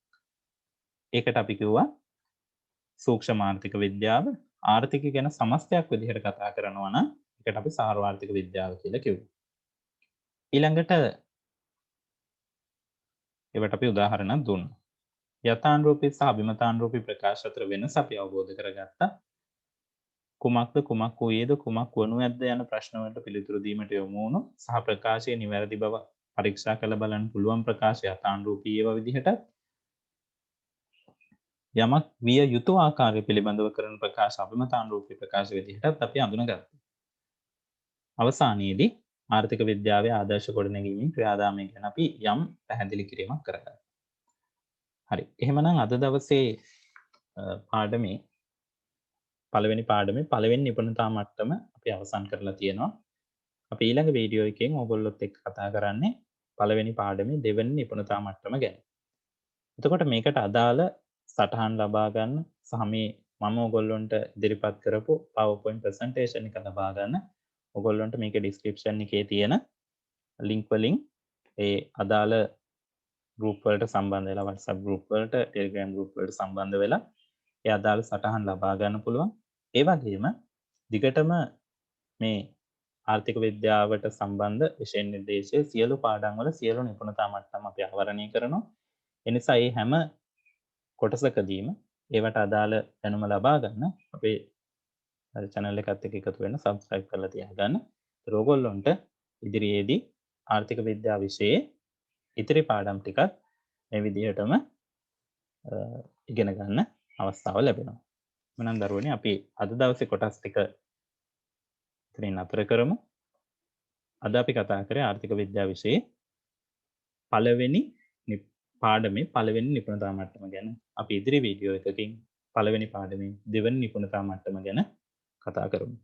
ඒකට අපි කිව්වා සූක්ෂම ආර්ථික විද්‍යාව. ආර්ථිකය ගැන සමස්තයක් විදිහට කතා කරනවා නම් ඒකට අපි සාර්වාර්ථික විද්‍යාව කියලා කිව්වා. ඊළඟට ඒවට අපි උදාහරණයක් දුන්නා. යථානුරූපී සහ අභිමතානුරූපී ප්‍රකාශ අතර වෙනස අපි අවබෝධ කරගත්තා. කුමක්ද කුමක් වූයේද කුමක් වනු ඇද්ද යන ප්‍රශ්න වලට පිළිතුරු දීමට යොමු වුණු සහ ප්‍රකාශයේ නිවැරදි බව පරීක්ෂා කළ බලන්න පුළුවන් ප්‍රකාශය යථානුරූපී ඒවා විදිහට යමක් විය යුතු ආකාරය පිළිබඳව කරන ප්‍රකාශ අභිමතානුරූපී ප්‍රකාශ විදිහටත් අපි හඳුනගත්තා. අවසානයේදී ආර්ථික විද්‍යාවේ ආදර්ශ ගොඩනැගීමේ ක්‍රියාදාමය ගැන අපි යම් පැහැදිලි කිරීමක් කරගත්තා. හරි. එහෙමනම් අද දවසේ පාඩමේ පළවෙනි පාඩමේ පළවෙනි නිපුණතා මට්ටම අපි අවසන් කරලා තියෙනවා. අපි ඊළඟ වීඩියෝ එකෙන් ඔයගොල්ලොත් එක්ක කතා කරන්නේ පළවෙනි පාඩමේ දෙවෙනි නිපුණතා මට්ටම ගැන. එතකොට මේකට අදාළ සටහන් ලබා ගන්න සහ මේ මම ඔයගොල්ලන්ට ඉදිරිපත් කරපු PowerPoint presentation එක ලබා ගන්න ඔයගොල්ලන්ට මේක description එකේ තියෙන link වලින් ඒ අදාළ group වලට සම්බන්ධ වෙලා WhatsApp group වලට Telegram group වලට සම්බන්ධ වෙලා ඒ අදාළ සටහන් ලබා ගන්න පුළුවන්. ඒ වගේම දිගටම මේ ආර්ථික විද්‍යාවට සම්බන්ධ විෂය නිර්දේශයේ සියලු පාඩම් වල සියලු නිපුණතා මට්ටම් අපි අවරණය කරනවා. ඒ නිසා මේ හැම කොටසකදීම ඒවට අදාළ දැනුම ලබා ගන්න අපේ channel එකත් එක්ක එකතු වෙන්න subscribe කරලා තියාගන්න. ඒතර ඕගොල්ලොන්ට ඉදිරියේදී ආර්ථික විද්‍යාව විෂයේ ඉතිරි පාඩම් ටිකත් මේ විදිහටම ඉගෙන ගන්න අවස්ථාව ලැබෙනවා. මනම් දරුවනේ අපි අද දවසේ කොටස් ටික ඉතින් අතර කරමු. අද අපි කතා කරේ ආර්ථික විද්‍යාව විෂයේ පළවෙනි පාඩමේ පළවෙනි නිපුණතා මට්ටම ගැන. අපි ඉදිරි වීඩියෝ එකකින් පළවෙනි පාඩමේ දෙවෙනි නිපුණතා මට්ටම ගැන කතා කරමු.